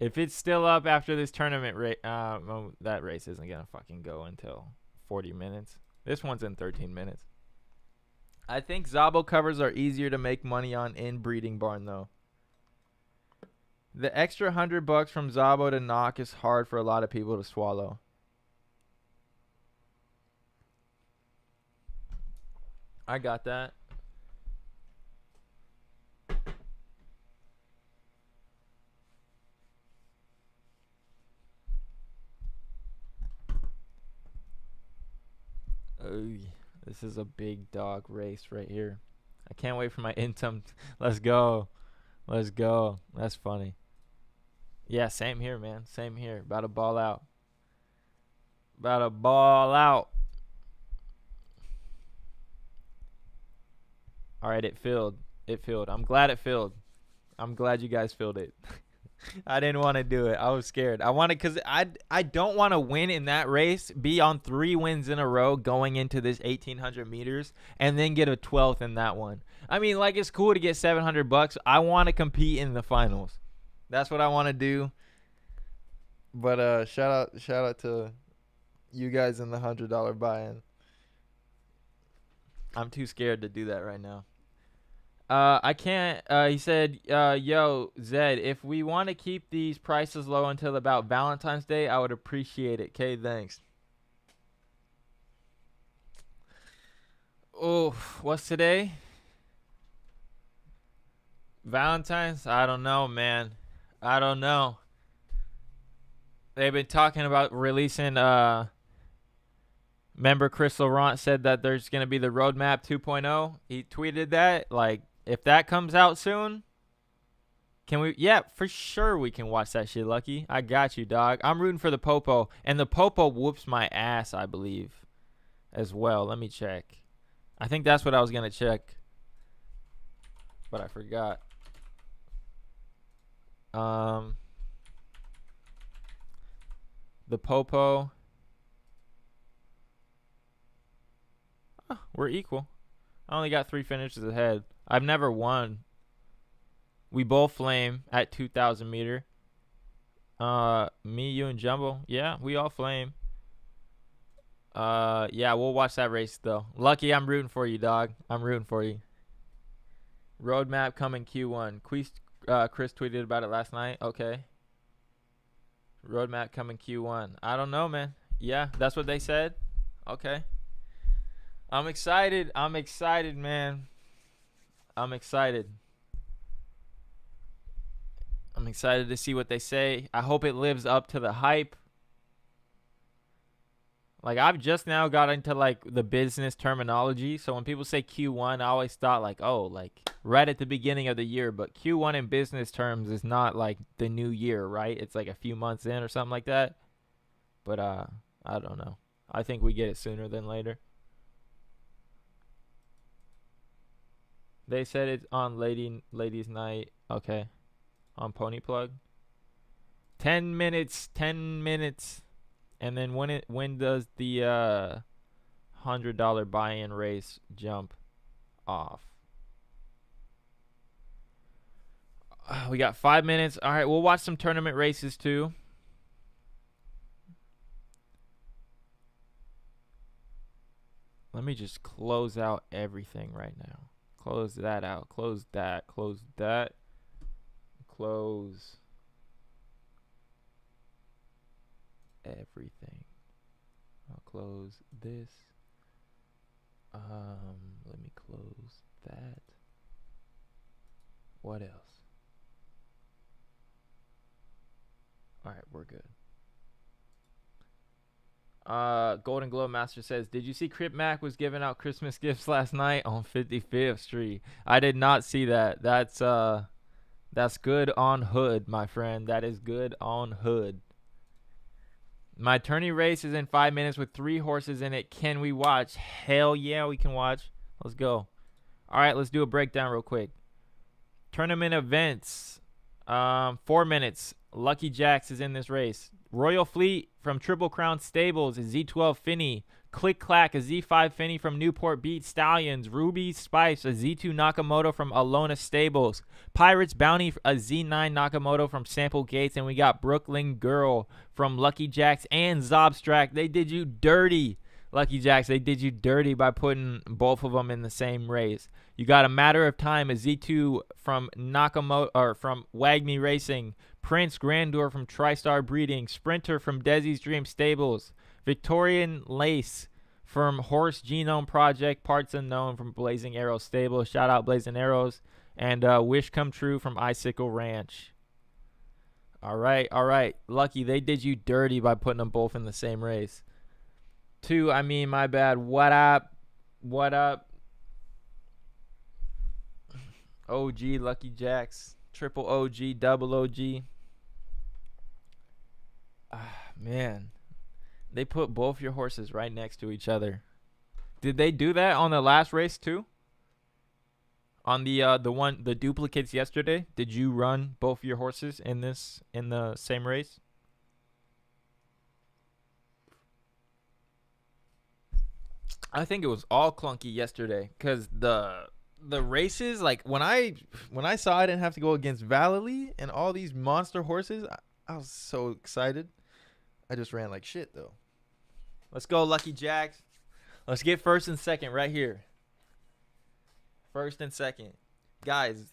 If it's still up after this tournament, that race isn't gonna fucking go until 40 minutes. This one's in 13 minutes. I think Zabo covers are easier to make money on in Breeding Barn though. The extra $100 from Zabo to knock is hard for a lot of people to swallow. I got that. Oh, this is a big dog race right here. I can't wait for my income. Let's go. That's funny. Yeah, same here, man. Same here. About to ball out. All right, it filled. I'm glad it filled. I'm glad you guys filled it. I didn't want to do it. I was scared. I wanted, because I don't want to win in that race, be on 3 wins in a row going into this 1,800 meters, and then get a 12th in that one. I mean, like, it's cool to get $700. I want to compete in the finals. That's what I want to do. But shout out to you guys in the $100 buy-in. I'm too scared to do that right now. I can't. He said, yo, Zed, if we want to keep these prices low until about Valentine's Day, I would appreciate it. Okay, thanks. Oh, what's today? Valentine's? I don't know, man. I don't know. They've been talking about releasing, remember Chris Laurent said that there's going to be the roadmap 2.0? He tweeted that. Like, if that comes out soon, can we? Yeah, for sure we can watch that shit, Lucky. I got you, dog. I'm rooting for the Popo. And the Popo whoops my ass, I believe, as well. Let me check. I think that's what I was going to check, but I forgot. The Popo. Oh, we're equal. I only got 3 finishes ahead. I've never won. We both flame at 2,000 meter. Me, you, and Jumbo. Yeah, we all flame. Yeah, we'll watch that race though. Lucky, I'm rooting for you, dog. I'm rooting for you. Roadmap coming Q1. Chris tweeted about it last night. Okay. Roadmap coming Q1. I don't know, man. Yeah, that's what they said. Okay. I'm excited. I'm excited, man. I'm excited. I'm excited to see what they say. I hope it lives up to the hype. Like, I've just now got into like the business terminology. So when people say Q1, I always thought like, oh, like right at the beginning of the year. But Q1 in business terms is not like the new year, right? It's like a few months in or something like that. But I don't know. I think we get it sooner than later. They said it's on ladies night. Okay. On Pony Plug. 10 minutes. 10 minutes. And then when does the $100 buy-in race jump off? We got 5 minutes. All right, we'll watch some tournament races too. Let me just close out everything right now. Close that out. Close that. Close that. Close everything. I'll close this. Let me close that. What else? All right, we're good. Golden Globe Master says, did you see Crip Mac was giving out Christmas gifts last night on 55th Street? I did not see that. That's good on Hood, my friend. That is good on Hood. My tourney race is in 5 minutes with 3 horses in it. Can we watch? Hell yeah, we can watch. Let's go. All right, let's do a breakdown real quick. Tournament events. 4 minutes. Lucky Jacks is in this race. Royal Fleet from Triple Crown Stables is Z12 Finney. Click Clack, a Z5 Finney from Newport Beat Stallions. Ruby Spice, a Z2 Nakamoto from Alona Stables. Pirates Bounty, a Z9 Nakamoto from Sample Gates. And we got Brooklyn Girl from Lucky Jacks and Zobstrack. They did you dirty. Lucky Jacks, they did you dirty by putting both of them in the same race. You got a Matter of Time, a Z2 from Nakamoto or from Wagme Racing. Prince Grandeur from TriStar Breeding. Sprinter from Desi's Dream Stables. Victorian Lace from Horse Genome Project. Parts Unknown from Blazing Arrows Stables. Shout out Blazing Arrows. And Wish Come True from Icicle Ranch. All right. Lucky, they did you dirty by putting them both in the same race. 2, I mean, my bad. What up? OG, Lucky Jacks. Triple OG, double OG. Man. They put both your horses right next to each other. Did they do that on the last race too? On the duplicates yesterday? Did you run both your horses in the same race? I think it was all clunky yesterday because the races, like when I saw I didn't have to go against Valley and all these monster horses, I was so excited. I just ran like shit though. Let's go, Lucky Jacks. Let's get first and second right here. First and second. Guys,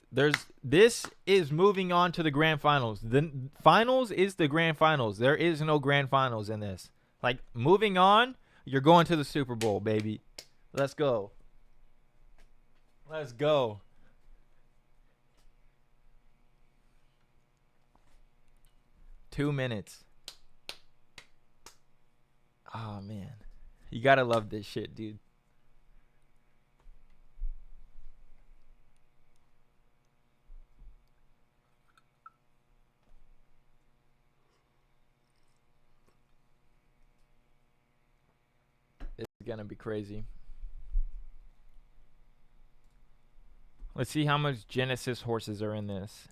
this is moving on to the grand finals. The finals is the grand finals. There is no grand finals in this. Like, moving on, you're going to the Super Bowl, baby. Let's go. Let's go. Two minutes. Oh, man. You got to love this shit, dude. It's going to be crazy. Let's see how much Genesis horses are in this.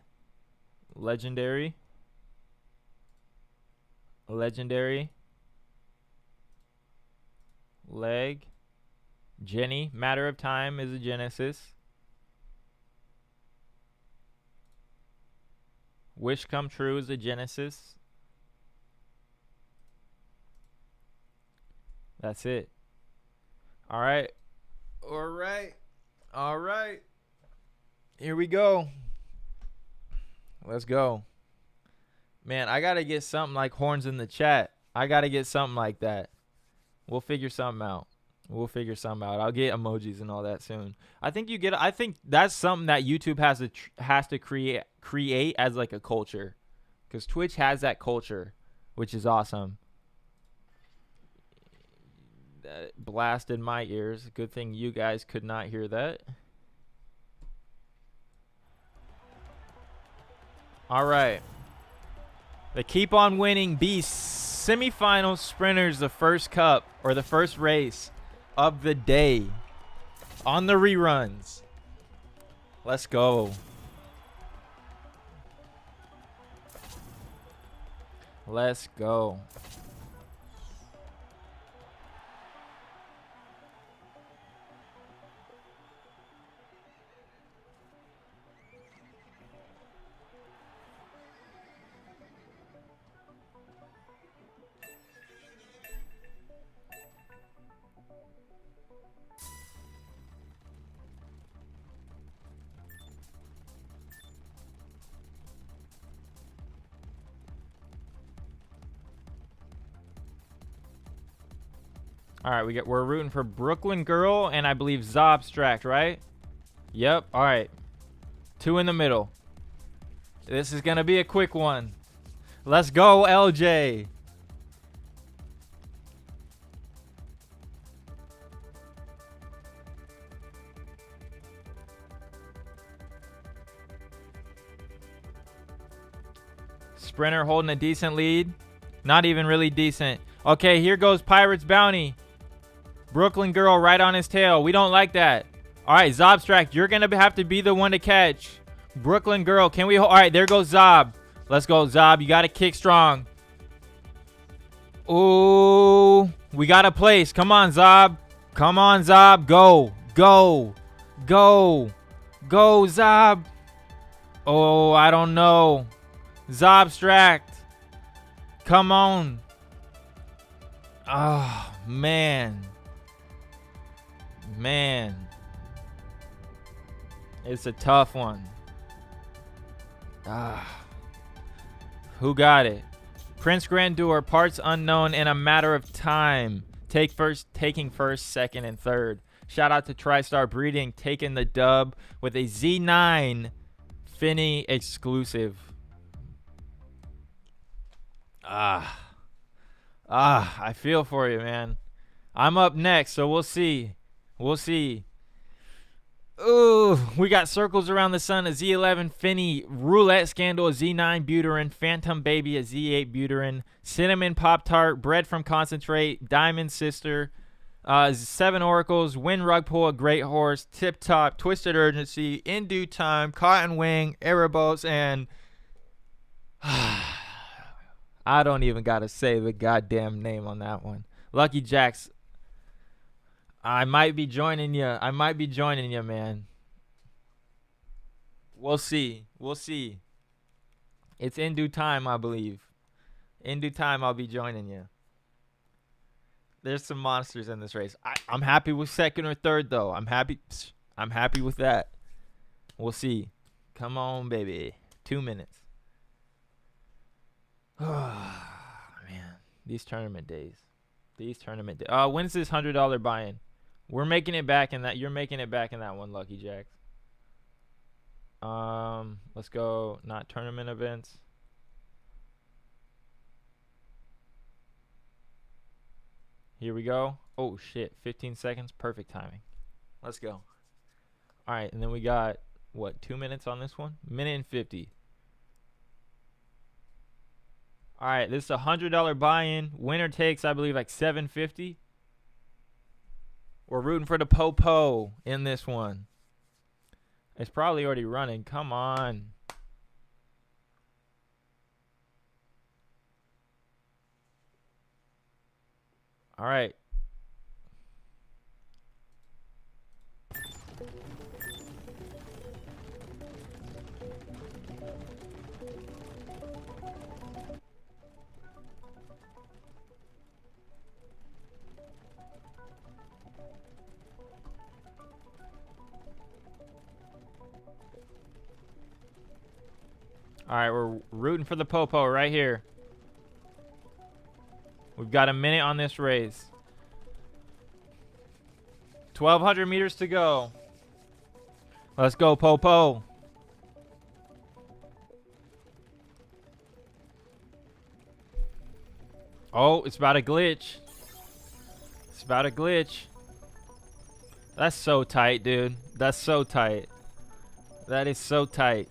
Legendary. Legendary. Leg. Jenny. Matter of Time is a Genesis. Wish Come True is a Genesis. That's it. All right. All right. All right. Here we go. Let's go. Man, I got to get something like horns in the chat. I got to get something like that. We'll figure something out. We'll figure something out. I'll get emojis and all that soon. I think that's something that YouTube has to create as like a culture. Cuz Twitch has that culture, which is awesome. That blasted my ears. Good thing you guys could not hear that. All right. The Keep On Winning Beast semifinal sprinters, the first cup or the first race of the day on the reruns. Let's go. Let's go. All right, we're rooting for Brooklyn Girl and I believe Zobstract, right? Yep. All right. 2 in the middle. This is going to be a quick one. Let's go, LJ. Sprinter holding a decent lead. Not even really decent. Okay, here goes Pirate's Bounty. Brooklyn Girl right on his tail. We don't like that. All right, Zobstract, you're going to have to be the one to catch. Brooklyn Girl, can we... All right, there goes Zob. Let's go, Zob. You got to kick strong. Ooh, we got a place. Come on, Zob. Come on, Zob. Go. Go. Go. Go, Zob. Oh, I don't know. Zobstract. Come on. Oh, man. Man. It's a tough one. Who got it? Prince Grandeur, parts unknown in a matter of time. Taking first, second, and third. Shout out to TriStar Breeding, taking the dub with a Z9 Finny exclusive. I feel for you, man. I'm up next, so we'll see. We'll see. Ooh, we got Circles Around the Sun, a Z11 Finny, Roulette Scandal, a Z9 Buterin, Phantom Baby, a Z8 Buterin, Cinnamon Pop-Tart, Bread from Concentrate, Diamond Sister, 7 Oracles, Wind Rug Pull, a Great Horse, Tip Top, Twisted Urgency, In Due Time, Cotton Wing, Erebos, and... I don't even got to say the goddamn name on that one. Lucky Jacks. I might be joining you. I might be joining you, man. We'll see. We'll see. It's In Due Time, I believe. In due time, I'll be joining you. There's some monsters in this race. I'm happy with second or third, though. I'm happy with that. We'll see. Come on, baby. 2 minutes. Oh, man. These tournament days. When's this $100 buy-in? We're making it back in that. You're making it back in that one, Lucky Jacks. Let's go. Not tournament events. Here we go. Oh, shit. 15 seconds. Perfect timing. Let's go. All right. And then we got, what, 2 minutes on this one? Minute and 50. All right. This is a $100 buy-in. Winner takes, I believe, like $750. We're rooting for the Popo in this one. It's probably already running. Come on. All right. All right, we're rooting for the Popo right here. We've got a minute on this race. 1,200 meters to go. Let's go, Popo. Oh, it's about a glitch. It's about a glitch. That's so tight, dude. That's so tight. That is so tight.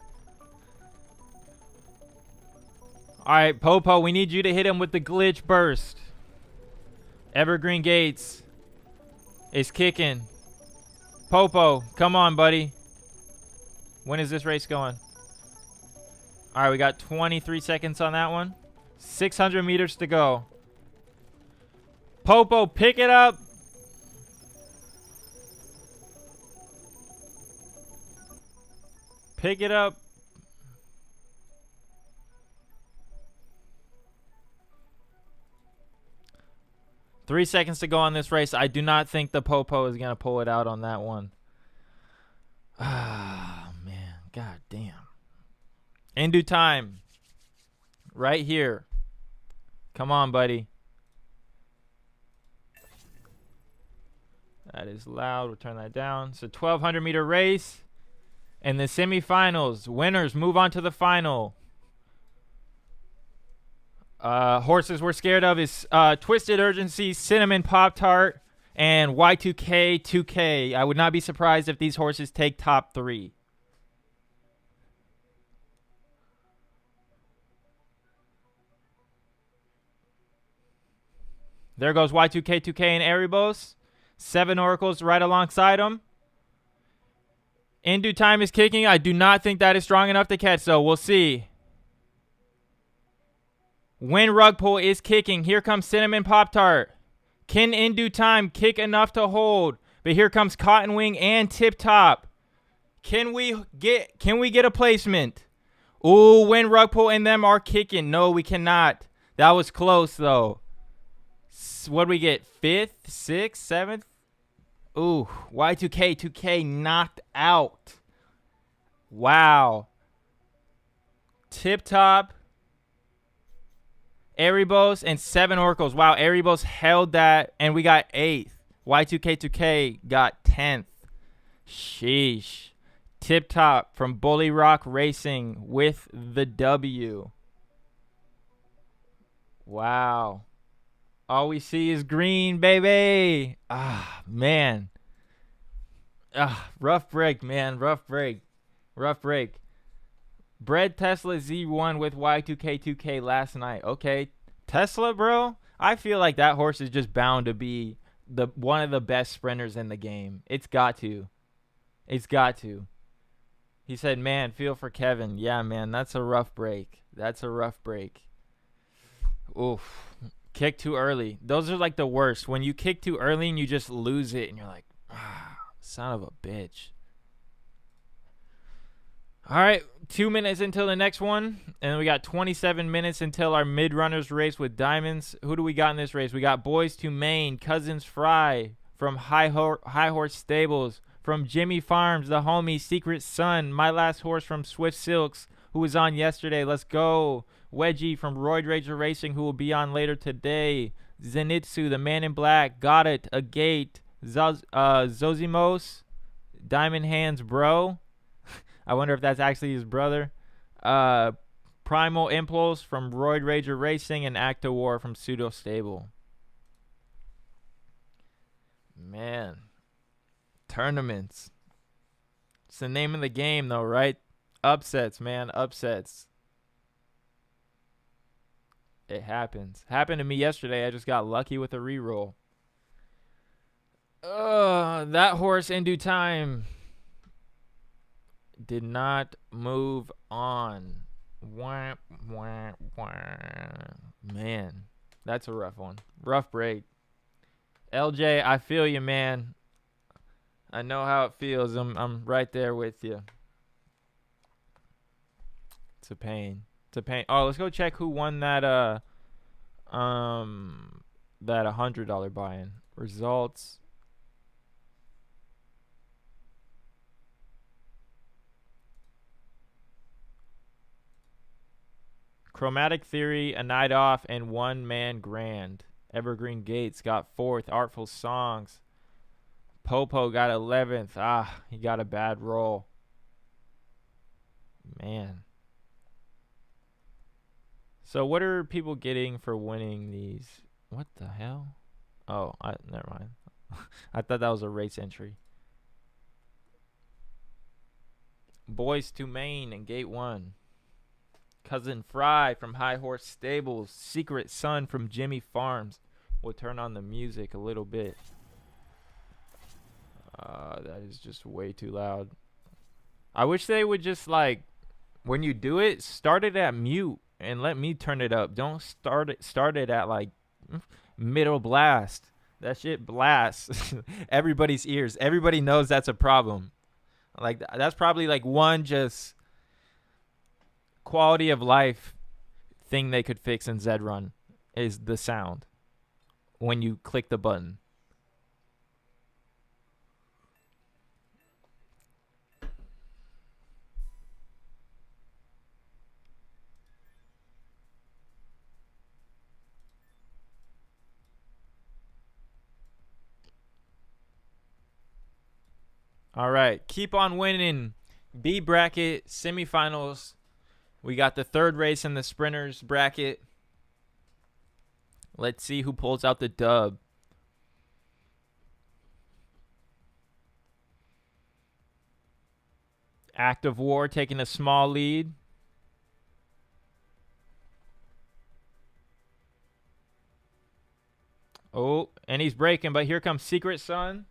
All right, Popo, we need you to hit him with the glitch burst. Evergreen Gates is kicking. Popo, come on, buddy. When is this race going? All right, we got 23 seconds on that one. 600 meters to go. Popo, pick it up. Pick it up. Three seconds to go on this race. I do not think the Popo is going to pull it out on that one. Ah, man. God damn. In due time. Right here. Come on, buddy. That is loud. We'll turn that down. It's a 1,200 meter race. And the semifinals. Winners move on to the final. Horses we're scared of is Twisted Urgency, Cinnamon Pop-Tart, and Y2K 2K. I would not be surprised if these horses take top 3. There goes Y2K 2K and Erebos. 7 Oracles right alongside them. In Due Time is kicking. I do not think that is strong enough to catch, so we'll see. Win Rug Pull is kicking. Here comes Cinnamon Pop-Tart. Can In Due Time kick enough to hold? But here comes Cotton Wing and Tip Top. Can we get a placement? Ooh, Win Rug Pull and them are kicking. No, we cannot. That was close, though. What do we get? 5th, 6th, 7th? Ooh, Y2K 2K knocked out. Wow. Tip Top, Erebos, and 7 Oracles. Wow, Erebos held that, and we got 8th. Y2K 2K got 10th. Sheesh. Tip Top from Bully Rock Racing with the W. Wow. All we see is green, baby. Ah, man. Ah, rough break, man. Rough break. Rough break. Bred Tesla Z1 with Y2K2K last night. Okay. Tesla, bro. I feel like that horse is just bound to be one of the best sprinters in the game. It's got to. It's got to. He said, man, feel for Kevin. Yeah, man, that's a rough break. That's a rough break. Oof. Kick too early. Those are like the worst. When you kick too early and you just lose it and you're like, ah, son of a bitch. All right, 2 minutes until the next one. And we got 27 minutes until our mid-runners race with diamonds. Who do we got in this race? We got Boys to Maine, Cousins Fry from High Horse Stables, from Jimmy Farms, the homie, Secret Sun, My Last Horse from Swift Silks, who was on yesterday. Let's go. Wedgie from Roid Rager Racing, who will be on later today. Zenitsu, the Man in Black, Got It, A Gate, Zozimos, Diamond Hands Bro. I wonder if that's actually his brother. Primal Impulse from Roid Rager Racing, and Acta War from Pseudo Stable. Man. Tournaments. It's the name of the game, though, right? Upsets, man. Upsets. It happens. Happened to me yesterday. I just got lucky with a reroll. That horse In Due Time did not move on. Wah, wah, wah. Man, that's a rough one. Rough break. LJ, I feel you, man. I know how it feels. I'm right there with you. It's a pain. It's a pain. Oh, let's go check who won um that $100 buy-in. Results. Chromatic Theory, A Night Off, and One Man Grand. Evergreen Gates got 4th. Artful Songs. Popo got 11th. Ah, he got a bad roll. Man. So what are people getting for winning these? What the hell? Oh, never mind. I thought that was a race entry. Boys to Maine and Gate 1. Cousin Fry from High Horse Stables. Secret Son from Jimmy Farms. We'll turn on the music a little bit. That is just way too loud. I wish they would just, like, when you do it, start it at mute and let me turn it up. Don't start it at, like, middle blast. That shit blasts everybody's ears. Everybody knows that's a problem. Like, that's probably, like, one just quality of life thing they could fix in Zed Run is the sound when you click the button. All right, keep on winning. B bracket semifinals. We got the 3rd race in the sprinters bracket. Let's see who pulls out the dub. Act of War taking a small lead. Oh, and he's breaking, but here comes Secret Son.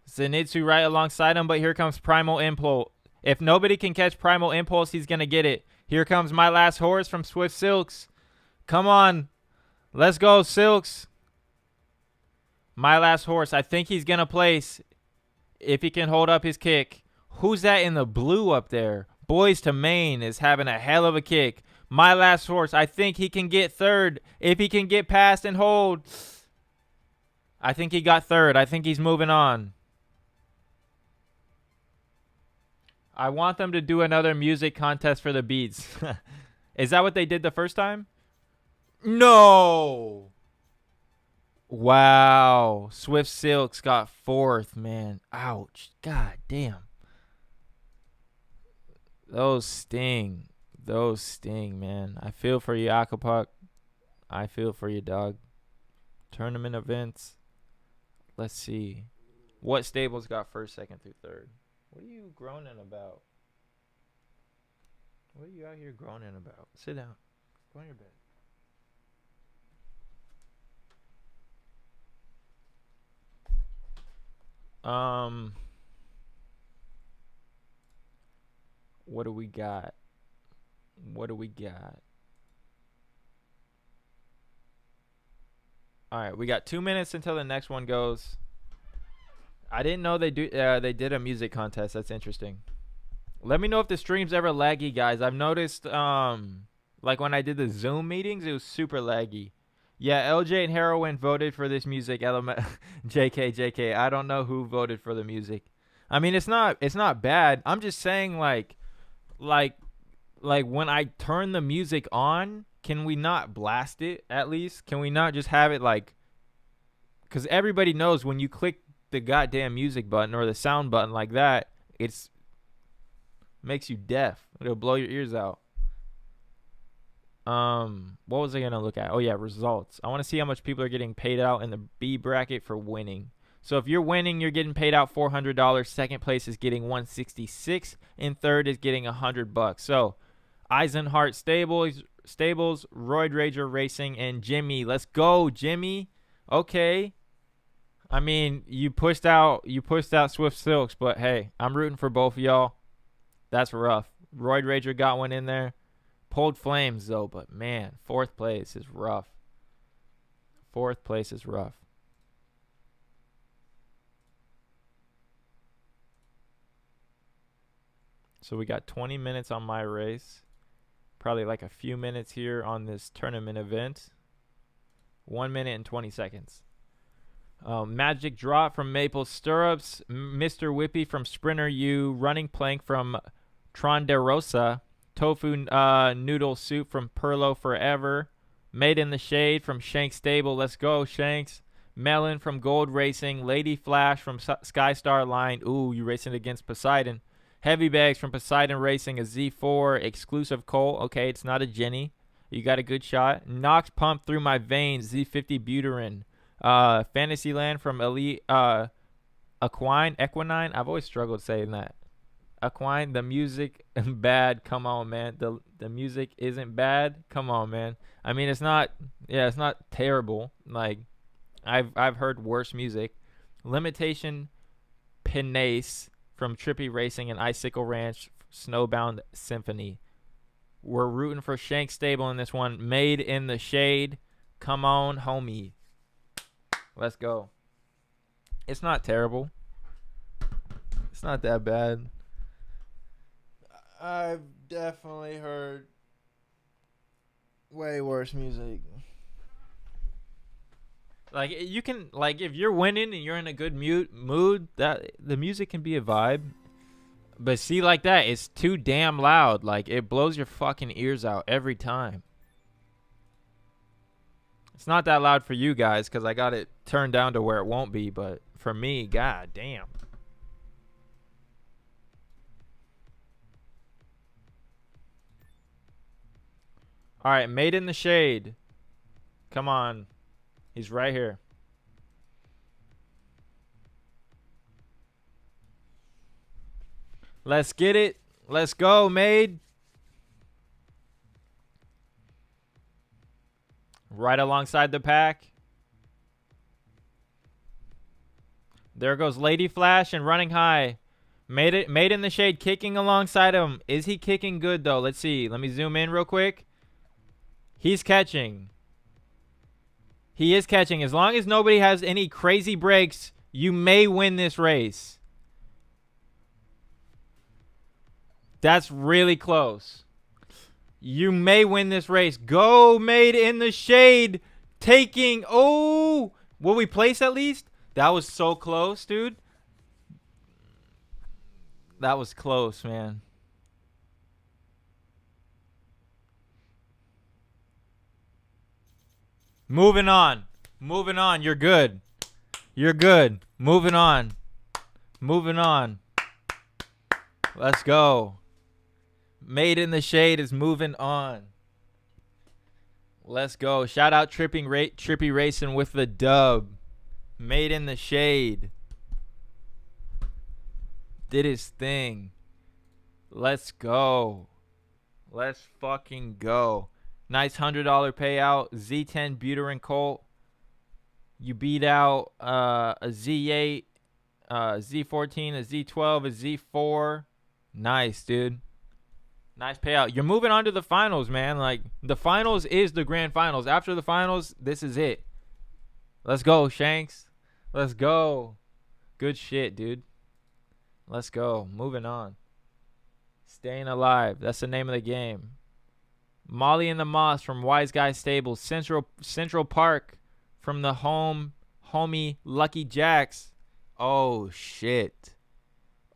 Zenitsu right alongside him, but here comes Primal Impulse. If nobody can catch Primal Impulse, he's going to get it. Here comes My Last Horse from Swift Silks. Come on. Let's go, Silks. My Last Horse. I think he's going to place if he can hold up his kick. Who's that in the blue up there? Boys to Maine is having a hell of a kick. My Last Horse. I think he can get 3rd if he can get past and hold. I think he got 3rd. I think he's moving on. I want them to do another music contest for the beats. Is that what they did the first time? No. Wow. Swift Silks got 4th, man. Ouch. God damn. Those sting. Those sting, man. I feel for you, Akapuck. I feel for you, dog. Tournament events. Let's see. What stables got 1st, 2nd, through 3rd? What are you groaning about? What are you out here groaning about? Sit down. Go on your bed. What do we got? What do we got? All right, we got 2 minutes until the next one goes. I didn't know they did a music contest. That's interesting. Let me know if the stream's ever laggy, guys. I've noticed like when I did the Zoom meetings, it was super laggy. Yeah, LJ and Heroin voted for this music element. JK. I don't know who voted for the music. I mean, it's not bad. I'm just saying like when I turn the music on, can we not blast it at least? Can we not just have it like, cuz everybody knows when you click the goddamn music button or the sound button like that, it's makes you deaf. It'll blow your ears out. What was I gonna look at? Oh yeah, results. I want to see how much people are getting paid out in the B bracket for winning. So if you're winning, you're getting paid out $400. Second place is getting $166, and 3rd is getting $100. So Eisenhart Stables, Roid Rager Racing, and Jimmy. Let's go, Jimmy. Okay. I mean, you pushed out Swift Silks, but hey, I'm rooting for both of y'all. That's rough. Roid Rager got one in there. Pulled Flames though, but man, 4th place is rough. 4th place is rough. So we got 20 minutes on my race. Probably like a few minutes here on this tournament event. 1 minute and 20 seconds. Magic Drop from Maple Stirrups. Mr. Whippy from Sprinter U. Running Plank from Tronderosa. Tofu Noodle Soup from Perlo Forever. Made in the Shade from Shanks Stable. Let's go, Shanks. Melon from Gold Racing. Lady Flash from Skystar Line. Ooh, you racing against Poseidon. Heavy Bags from Poseidon Racing. A Z4 exclusive Colt. Okay, it's not a Jenny. You got a good shot. Nox Pump Through My Veins. Z50 Buterin. Fantasyland from Elite Equine. I've always struggled saying that. Equine. The music bad. Come on, man. The music isn't bad. Come on, man. I mean, it's not terrible. Like, I've heard worse music. Limitation Pinace from Trippy Racing and Icicle Ranch Snowbound Symphony. We're rooting for Shank Stable in this one. Made in the Shade. Come on, homie. Let's go. It's not terrible. It's not that bad. I've definitely heard way worse music. Like, you can, like, if you're winning and you're in a good mood, that the music can be a vibe. But see, like that, it's too damn loud. Like, it blows your fucking ears out every time. It's not that loud for you guys because I got it turned down to where it won't be. But for me, god damn. All right, Made in the Shade. Come on. He's right here. Let's get it. Let's go, Made. Right alongside the pack. There goes Lady Flash and Running High. Made in the Shade kicking alongside him. Is he kicking good, though? Let's see. Let me zoom in real quick. He's catching. He is catching. As long as nobody has any crazy breaks, you may win this race. That's really close. You may win this race. Go, Made in the Shade. Taking. Oh, will we place at least? That was so close, dude. That was close, man. Moving on. Moving on. You're good. You're good. Moving on. Moving on. Let's go. Made in the Shade is moving on. Let's go. Shout out Trippy Racing with the dub. Made in the Shade. Did his thing. Let's go. Let's fucking go. Nice $100 payout. Z10 Buterin Colt. You beat out a Z8, Z14, a Z12, a Z4. Nice, dude. Nice payout. You're moving on to the finals, man. Like, the finals is the grand finals. After the finals, this is it. Let's go, Shanks. Let's go. Good shit, dude. Let's go. Moving on. Staying alive. That's the name of the game. Molly and the Moss from Wise Guy Stables. Central Park from the homie Lucky Jacks. Oh, shit.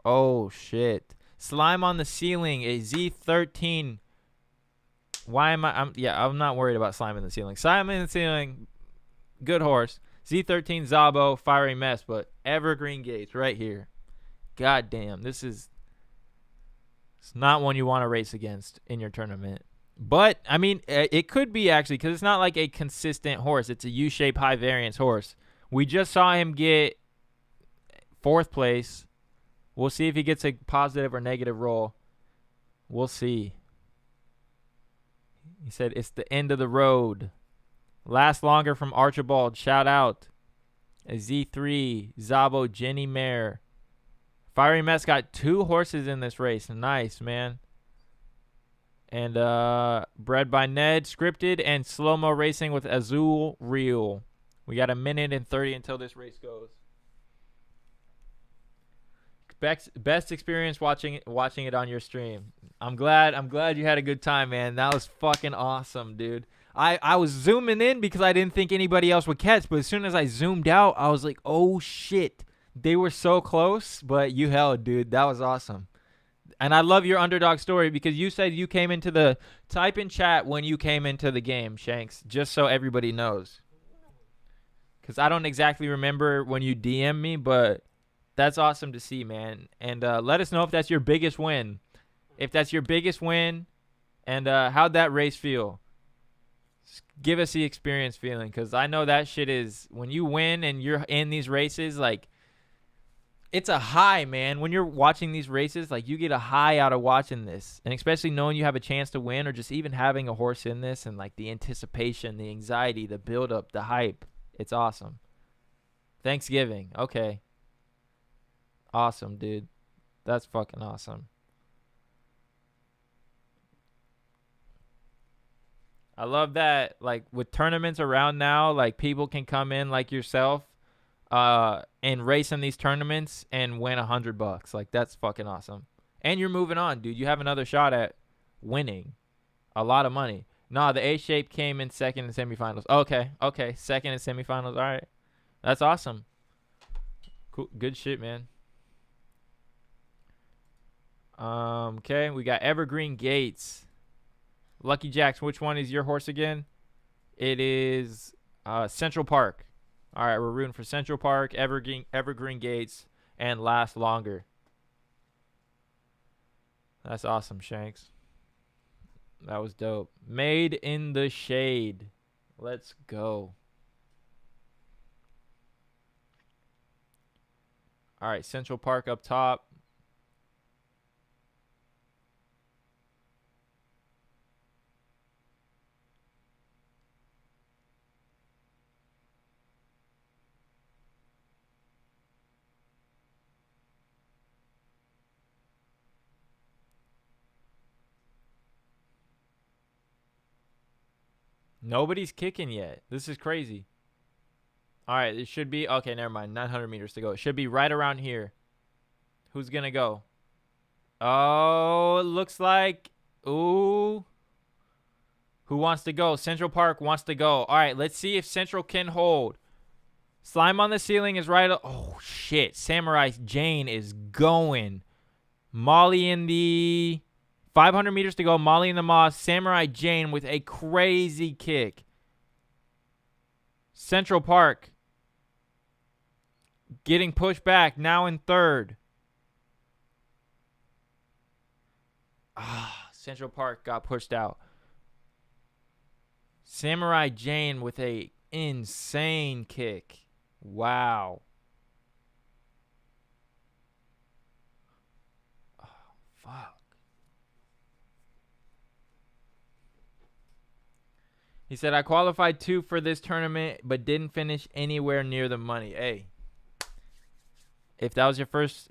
Oh, shit. Slime on the Ceiling, a Z13. Why am I? I'm not worried about Slime in the Ceiling. Slime in the Ceiling, good horse. Z13 Zabo, Fiery Mess, but Evergreen Gates right here. God damn, it's not one you want to race against in your tournament. But, I mean, it could be actually, because it's not like a consistent horse. It's a U-shape high variance horse. We just saw him get 4th place. We'll see if he gets a positive or negative roll. We'll see. He said, it's the end of the road. Last longer from Archibald. Shout out. A Z3. Zabo. Jenny Mare. Fiery Mess got 2 horses in this race. Nice, man. And Bred by Ned. Scripted and slow-mo racing with Azul Real. We got 1 minute and 30 until this race goes. Best experience watching it on your stream. I'm glad you had a good time, man. That was fucking awesome, dude. I was zooming in because I didn't think anybody else would catch, but as soon as I zoomed out, I was like, oh shit. They were so close, but you held, dude. That was awesome. And I love your underdog story because you said you came into the type in chat when you came into the game, Shanks, just so everybody knows. Because I don't exactly remember when you DM me, but that's awesome to see, man. And let us know if that's your biggest win. If that's your biggest win, and how'd that race feel? Give us the experience feeling, because I know that shit is, when you win and you're in these races, like, it's a high, man. When you're watching these races, like, you get a high out of watching this. And especially knowing you have a chance to win, or just even having a horse in this, and, like, the anticipation, the anxiety, the buildup, the hype. It's awesome. Thanksgiving. Okay. Awesome, dude. That's fucking awesome. I love that, like, with tournaments around now, like, people can come in like yourself and race in these tournaments and win $100. Like, that's fucking awesome. And you're moving on, dude. You have another shot at winning a lot of money. Nah, the A-shape came in second in semifinals. Okay. Second in semifinals. All right. That's awesome. Cool. Good shit, man. Okay, we got Evergreen Gates. Lucky Jacks, which one is your horse again? It is Central Park. All right, we're rooting for Central Park, Evergreen Gates, and Last Longer. That's awesome, Shanks. That was dope. Made in the Shade. Let's go. All right, Central Park up top. Nobody's kicking yet. This is crazy. All right, it should be. Okay, never mind. 900 meters to go. It should be right around here. Who's going to go? Oh, it looks like. Ooh. Who wants to go? Central Park wants to go. All right, let's see if Central can hold. Slime on the Ceiling is right. Oh, shit. Samurai Jane is going. Molly in the 500 meters to go. Molly in the Moss. Samurai Jane with a crazy kick. Central Park getting pushed back. Now in third. Central Park got pushed out. Samurai Jane with a insane kick. Wow. Oh, fuck. He said, I qualified 2 for this tournament, but didn't finish anywhere near the money. Hey, if that was your first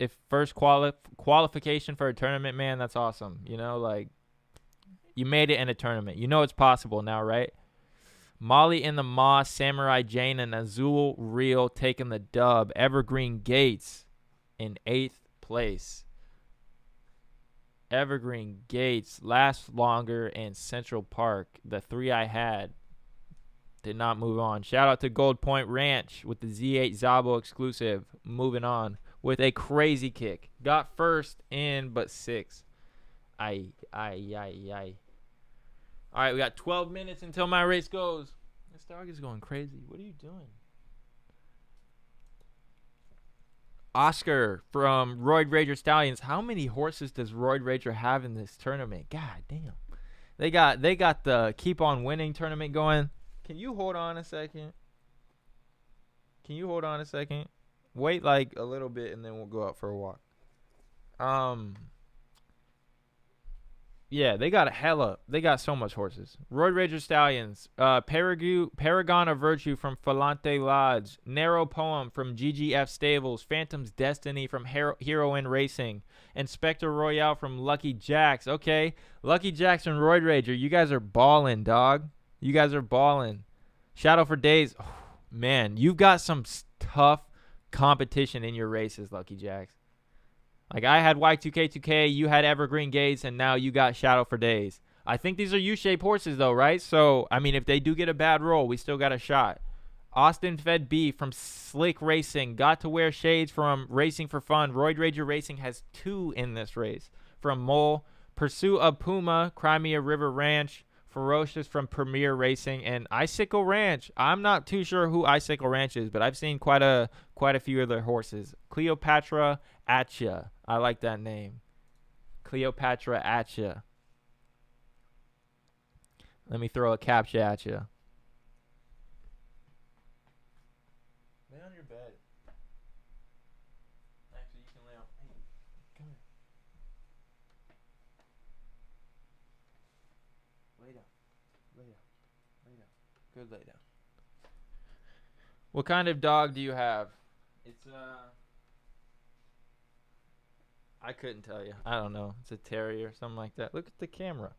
qualification for a tournament, man, that's awesome. You know, like, you made it in a tournament. You know it's possible now, right? Molly in the Moss, Samurai Jane, and Azul Real taking the dub. Evergreen Gates in 8th place. Evergreen Gates, Last Longer, and Central Park. The 3 I had did not move on. Shout out to Gold Point Ranch with the Z8 Zabo exclusive. Moving on with a crazy kick. Got first in, but 6. Aye. All right, we got 12 minutes until my race goes. This dog is going crazy. What are you doing? Oscar from Roid Rager Stallions. How many horses does Roid Rager have in this tournament? God damn. They got the Keep On Winning tournament going. Can you hold on a second? Wait like a little bit and then we'll go out for a walk. Yeah, they got they got so much horses. Roid Rager Stallions, Paragon of Virtue from Falante Lodge, Narrow Poem from GGF Stables, Phantom's Destiny from Heroine Racing, and Spectre Royale from Lucky Jacks. Okay, Lucky Jacks and Roid Rager, you guys are balling, dog. You guys are balling. Shadow for Days, oh, man, you've got some tough competition in your races, Lucky Jacks. Like I had Y2K2K, you had Evergreen Gates, and now you got Shadow for Days. I think these are U-shaped horses though, right? So, I mean, if they do get a bad roll, we still got a shot. Austin Fed B from Slick Racing. Got to wear shades from Racing for Fun. Roid Rager Racing has 2 in this race. From Mole. Pursuit of Puma. Crimea River Ranch. Ferocious from Premier Racing. And Icicle Ranch. I'm not too sure who Icicle Ranch is, but I've seen quite a few of their horses. Cleopatra Atcha. I like that name. Cleopatra Atcha. Let me throw a captcha at you. Lay on your bed. Actually, you can lay on. Hey, come here. Lay down. Lay down. Lay down. Good lay down. What kind of dog do you have? It's I couldn't tell you. I don't know. It's a terrier, something like that. Look at the camera.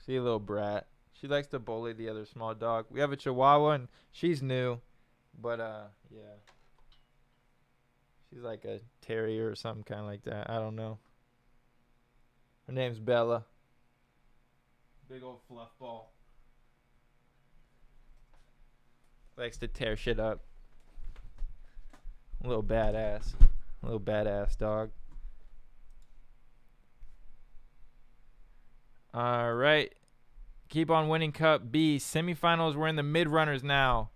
See a little brat. She likes to bully the other small dog. We have a Chihuahua, and she's new. But, yeah. She's like a terrier or something kind of like that. I don't know. Her name's Bella. Big old fluff ball. Likes to tear shit up. A little badass. A little badass dog. All right. Keep on winning Cup B. Semifinals. We're in the mid-runners now.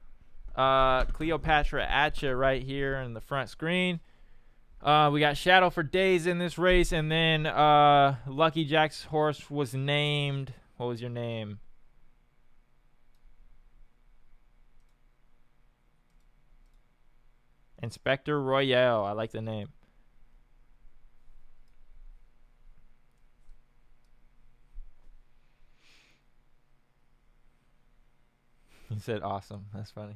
Cleopatra Atcha right here in the front screen. We got Shadow for Days in this race. And then Lucky Jack's horse was named. What was your name? Inspector Royale. I like the name. He said awesome. That's funny.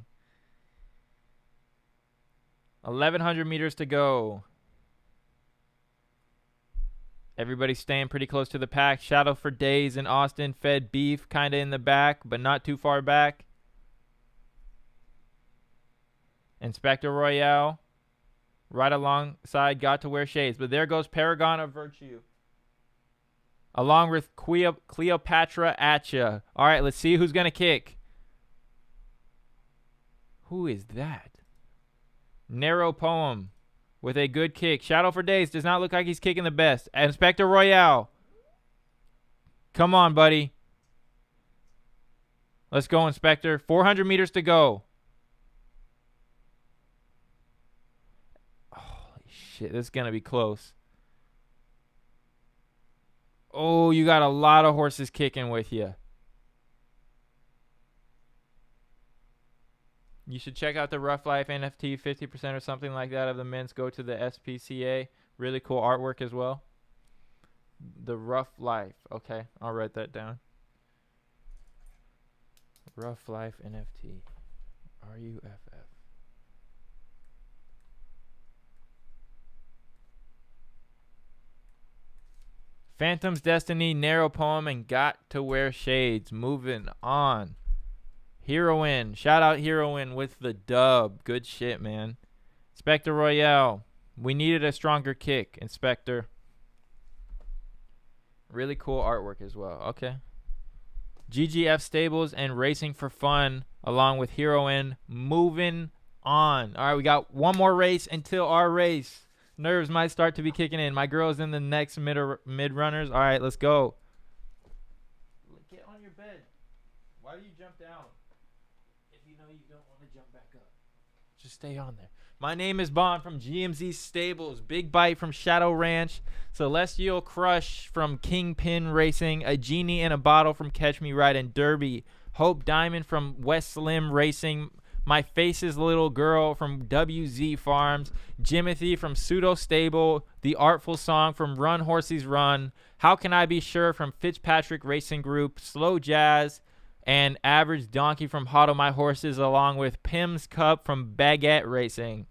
1,100 meters to go. Everybody's staying pretty close to the pack. Shadow for Days in Austin. Fed Beef kind of in the back, but not too far back. Inspector Royale right alongside Got to Wear Shades. But there goes Paragon of Virtue. Along with Cleopatra Atcha. All right, let's see who's going to kick. Who is that? Narrow Poem with a good kick. Shadow for Days does not look like he's kicking the best. Inspector Royale. Come on, buddy. Let's go, Inspector. 400 meters to go. Holy shit, this is going to be close. Oh, you got a lot of horses kicking with you. You should check out the Rough Life NFT, 50% or something like that of the men's go to the SPCA. Really cool artwork as well. The Rough Life. Okay, I'll write that down. Rough Life NFT. RUFF. Phantom's Destiny, Narrow Poem, and Got to Wear Shades. Moving on. Heroine. Shout out Heroine with the dub. Good shit, man. Inspector Royale. We needed a stronger kick, Inspector. Really cool artwork as well. Okay. GGF Stables and Racing for Fun along with Heroine. Moving on. All right, we got one more race until our race. Nerves might start to be kicking in. My girl's in the next mid-runners. All right, let's go. Get on your bed. Why do you jump down? You know you don't want to jump back up. Just stay on there. My name is Bond from GMZ Stables. Big Bite from Shadow Ranch. Celestial Crush from Kingpin Racing. A Genie in a Bottle from Catch Me Riding Derby. Hope Diamond from West Slim Racing. My Face's Little Girl from WZ Farms. Jimothy from Pseudo Stable. The Artful Song from Run Horses Run. How Can I Be Sure from Fitzpatrick Racing Group. Slow Jazz. And Average Donkey from Hodl My Horses along with Pim's Cup from Baguette Racing.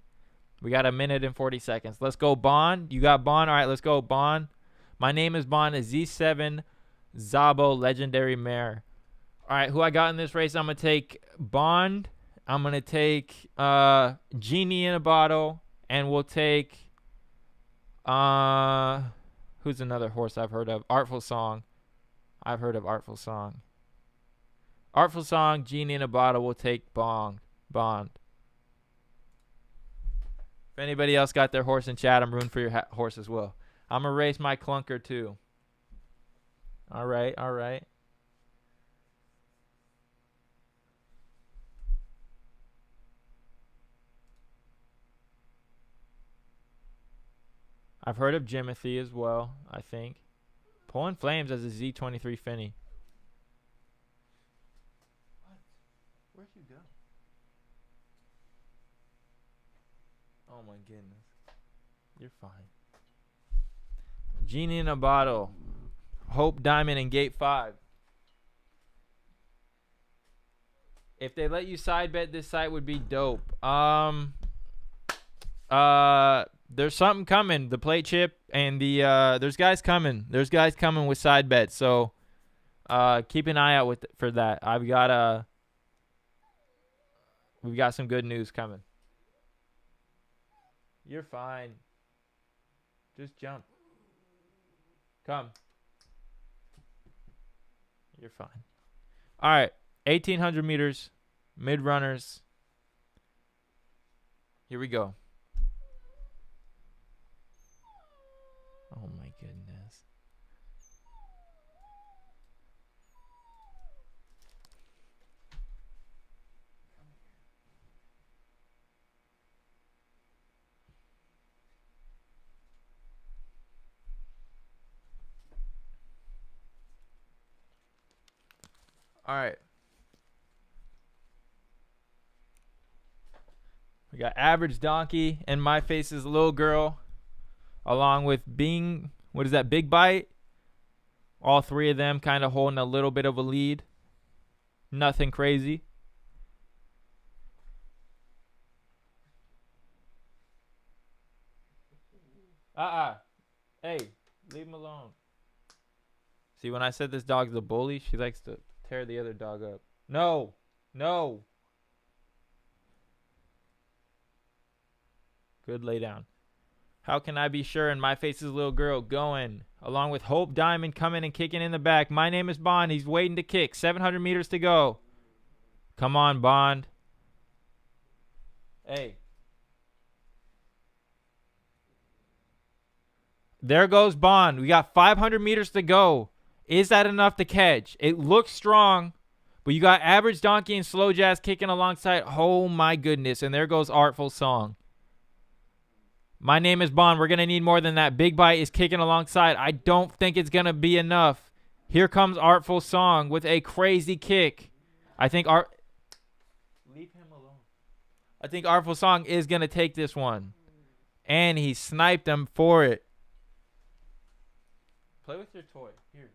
We got 1 minute and 40 seconds. Let's go, Bond. You got Bond? All right, let's go, Bond. My name is Bond, a Z7 Zabo Legendary Mare. All right, who I got in this race? I'm going to take Bond. I'm going to take Genie in a Bottle. And we'll take Who's another horse I've heard of? Artful Song. I've heard of Artful Song. Artful Song, Genie in a Bottle will take Bond. If anybody else got their horse in chat, I'm rooting for your horse as well. I'm going to race my clunker too. All right. I've heard of Jimothy as well, I think. Pulling Flames as a Z23 Finney. What? Where'd you go? Oh my goodness. You're fine. Genie in a Bottle. Hope Diamond in Gate 5. If they let you side bet, this site would be dope. There's something coming. The plate chip and the there's guys coming. There's guys coming with side bets. So keep an eye out for that. We've got some good news coming. You're fine. Just jump. Come. You're fine. All right. 1,800 meters. Mid runners. Here we go. Oh my goodness. All right. We got Average Donkey and My Face's Little Girl, along with Bing. What is that? Big Bite. All three of them kind of holding a little bit of a lead. Nothing crazy. Hey, leave him alone. See, when I said this dog's a bully, she likes to tear the other dog up. No. Good lay down. How can I be sure? And My Face's Little Girl going. Along with Hope Diamond coming and kicking in the back. My Name is Bond. He's waiting to kick. 700 meters to go. Come on, Bond. Hey. There goes Bond. We got 500 meters to go. Is that enough to catch? It looks strong, but you got Average Donkey and Slow Jazz kicking alongside. Oh, my goodness. And there goes Artful Song. My Name is Bond. We're going to need more than that. Big Bite is kicking alongside. I don't think it's going to be enough. Here comes Artful Song with a crazy kick. I think Leave him alone. I think Artful Song is going to take this one. And he sniped him for it. Play with your toy. Here.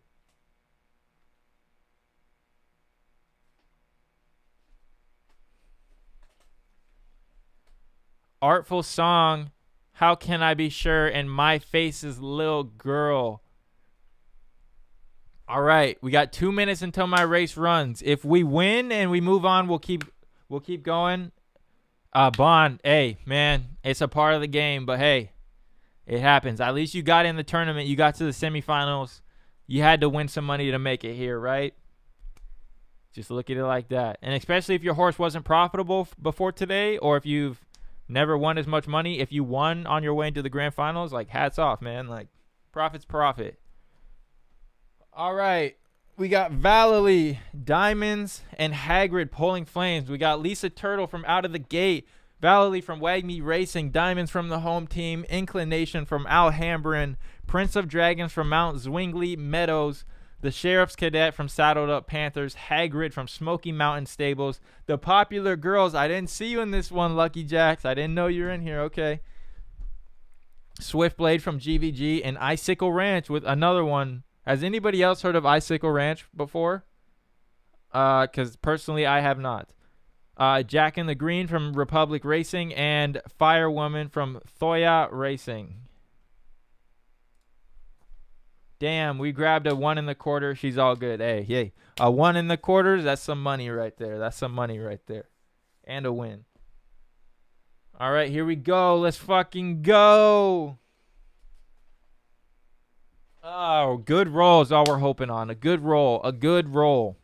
Artful Song. How can I be sure? And My Face's Little Girl. All right, we got 2 minutes until my race runs. If we win and we move on, we'll keep going. Bond, hey man, it's a part of the game, but hey, it happens. At least you got in the tournament. You got to the semifinals. You had to win some money to make it here, right? Just look at it like that. And especially if your horse wasn't profitable before today, or if you've never won as much money. If you won on your way into the grand finals, like, hats off, man. Like, profit's profit. All right. We got Valley, Diamonds, and Hagrid pulling flames. We got Lisa Turtle from Out of the Gate. Valley from Wagme Racing. Diamonds from the home team. Inclination from Alhambran. Prince of Dragons from Mount Zwingli Meadows. The Sheriff's Cadet from Saddled Up Panthers. Hagrid from Smoky Mountain Stables. The Popular Girls. I didn't see you in this one, Lucky Jacks. I didn't know you were in here. Okay. Swiftblade from GVG. And Icicle Ranch with another one. Has anybody else heard of Icicle Ranch before? Because personally, I have not. Jack in the Green from Republic Racing. And Firewoman from Thoya Racing. Damn, we grabbed a 1 1/4. She's all good. Hey. A 1 1/4, that's some money right there. That's some money right there. And a win. All right, here we go. Let's fucking go. Oh, good roll is all we're hoping on. A good roll. A good roll.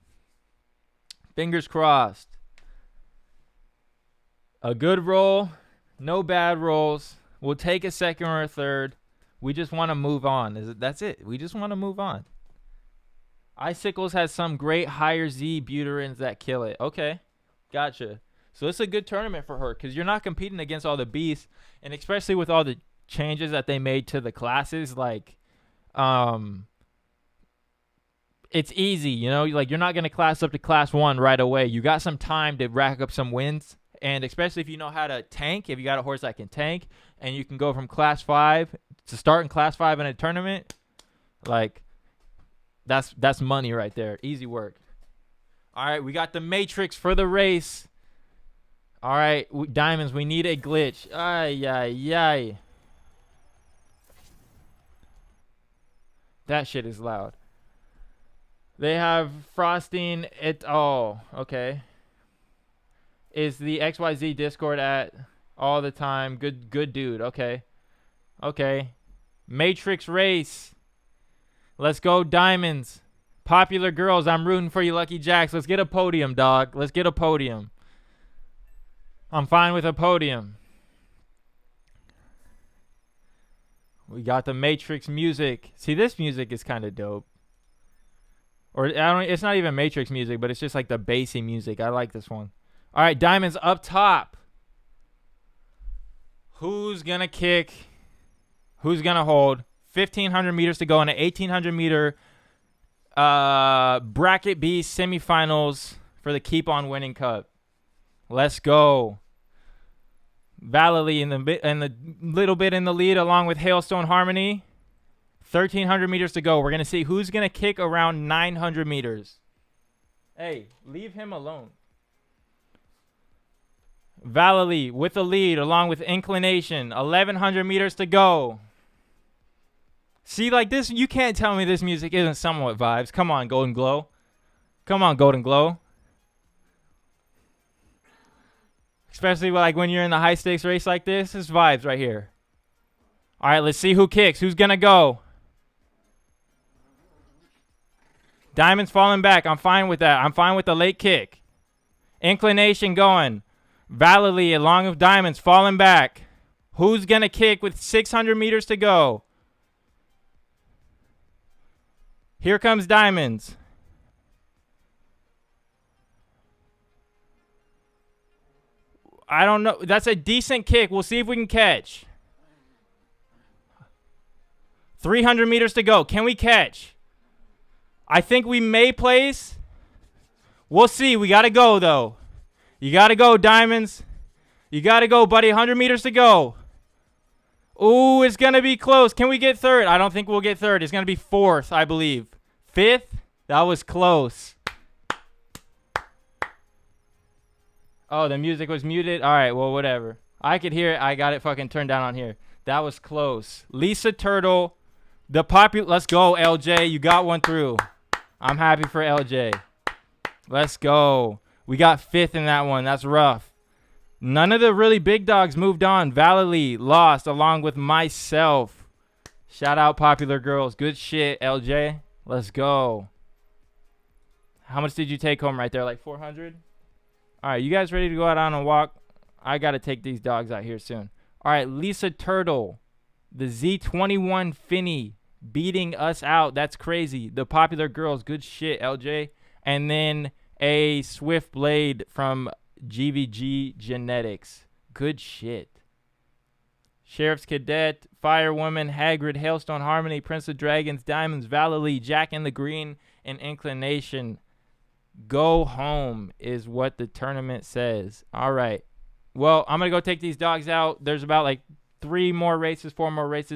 Fingers crossed. A good roll. No bad rolls. We'll take a second or a third. We just want to move on. That's it. We just want to move on. Icicles has some great higher Z buterins that kill it. Okay. Gotcha. So it's a good tournament for her because you're not competing against all the beasts, and especially with all the changes that they made to the classes, like it's easy, you know, like you're not going to class up to class 1 right away. You got some time to rack up some wins, and especially if you know how to tank, if you got a horse that can tank and you can go from class 5 to start in class 5 in a tournament, like that's money right there. Easy work. All right, we got the matrix for the race. All right, diamonds, we need a glitch. Ay, ay, ay. That shit is loud. They have frosting it all. Okay. Is the XYZ Discord at all the time? Good dude. Okay. Okay. Matrix race. Let's go, diamonds. Popular girls, I'm rooting for you, Lucky Jacks. Let's get a podium, dog. Let's get a podium. I'm fine with a podium. We got the Matrix music. See, this music is kind of dope. Or it's not even Matrix music, but it's just like the bassy music. I like this one. All right, diamonds up top. Who's going to kick? Who's going to hold? 1,500 meters to go in an 1,800 meter bracket B semifinals for the Keep On Winning Cup. Let's go. Valley in the little bit in the lead along with Hailstone Harmony. 1,300 meters to go. We're going to see who's going to kick around 900 meters. Hey, leave him alone. Valley with the lead along with Inclination. 1,100 meters to go. See, like this, you can't tell me this music isn't somewhat vibes. Come on, Golden Glow. Come on, Golden Glow. Especially like when you're in the high stakes race like this. This is vibes right here. All right, let's see who kicks. Who's going to go? Diamond's falling back. I'm fine with that. I'm fine with the late kick. Inclination going. Valley along with Diamonds falling back. Who's going to kick with 600 meters to go? Here comes Diamonds. I don't know. That's a decent kick. We'll see if we can catch. 300 meters to go. Can we catch? I think we may place. We'll see. We got to go, though. You got to go, Diamonds. You got to go, buddy. 100 meters to go. Ooh, it's going to be close. Can we get third? I don't think we'll get third. It's going to be fourth, I believe. Fifth? That was close. Oh, the music was muted? All right, well, whatever. I could hear it. I got it fucking turned down on here. That was close. Lisa Turtle. Let's go, LJ. You got one through. I'm happy for LJ. Let's go. We got fifth in that one. That's rough. None of the really big dogs moved on. Valley lost along with myself. Shout out Popular Girls. Good shit, LJ. Let's go. How much did you take home right there? Like 400? All right, you guys ready to go out on a walk? I got to take these dogs out here soon. All right, Lisa Turtle. The Z21 Finny beating us out. That's crazy. The Popular Girls. Good shit, LJ. And then a Swift Blade from GVG Genetics. Good shit. Sheriff's Cadet, Firewoman, Hagrid, Hailstone Harmony, Prince of Dragons, Diamonds, Valley, Jack in the Green, and Inclination. Go home is what the tournament says. All right. Well, I'm going to go take these dogs out. There's about like 4 more races.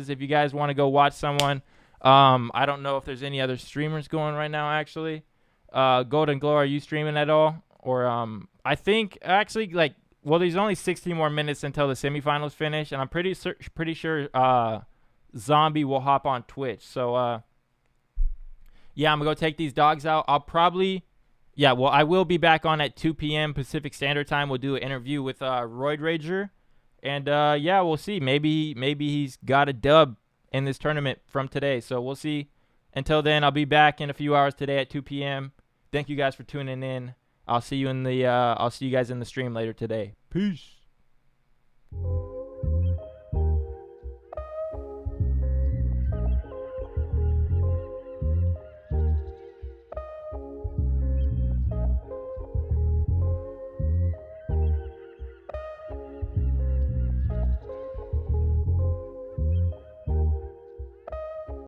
If you guys want to go watch someone. I don't know if there's any other streamers going right now, actually. Golden Glow, are you streaming at all? Or I think actually like, well, there's only 16 more minutes until the semifinals finish, and I'm pretty sure Zombie will hop on Twitch. So yeah, I'm gonna go take these dogs out. I'll probably, yeah, well, I will be back on at 2 p.m. Pacific Standard Time. We'll do an interview with Roid Rager, and yeah, we'll see. Maybe he's got a dub in this tournament from today. So we'll see. Until then, I'll be back in a few hours today at 2 p.m. Thank you guys for tuning in. I'll see you guys in the stream later today. Peace.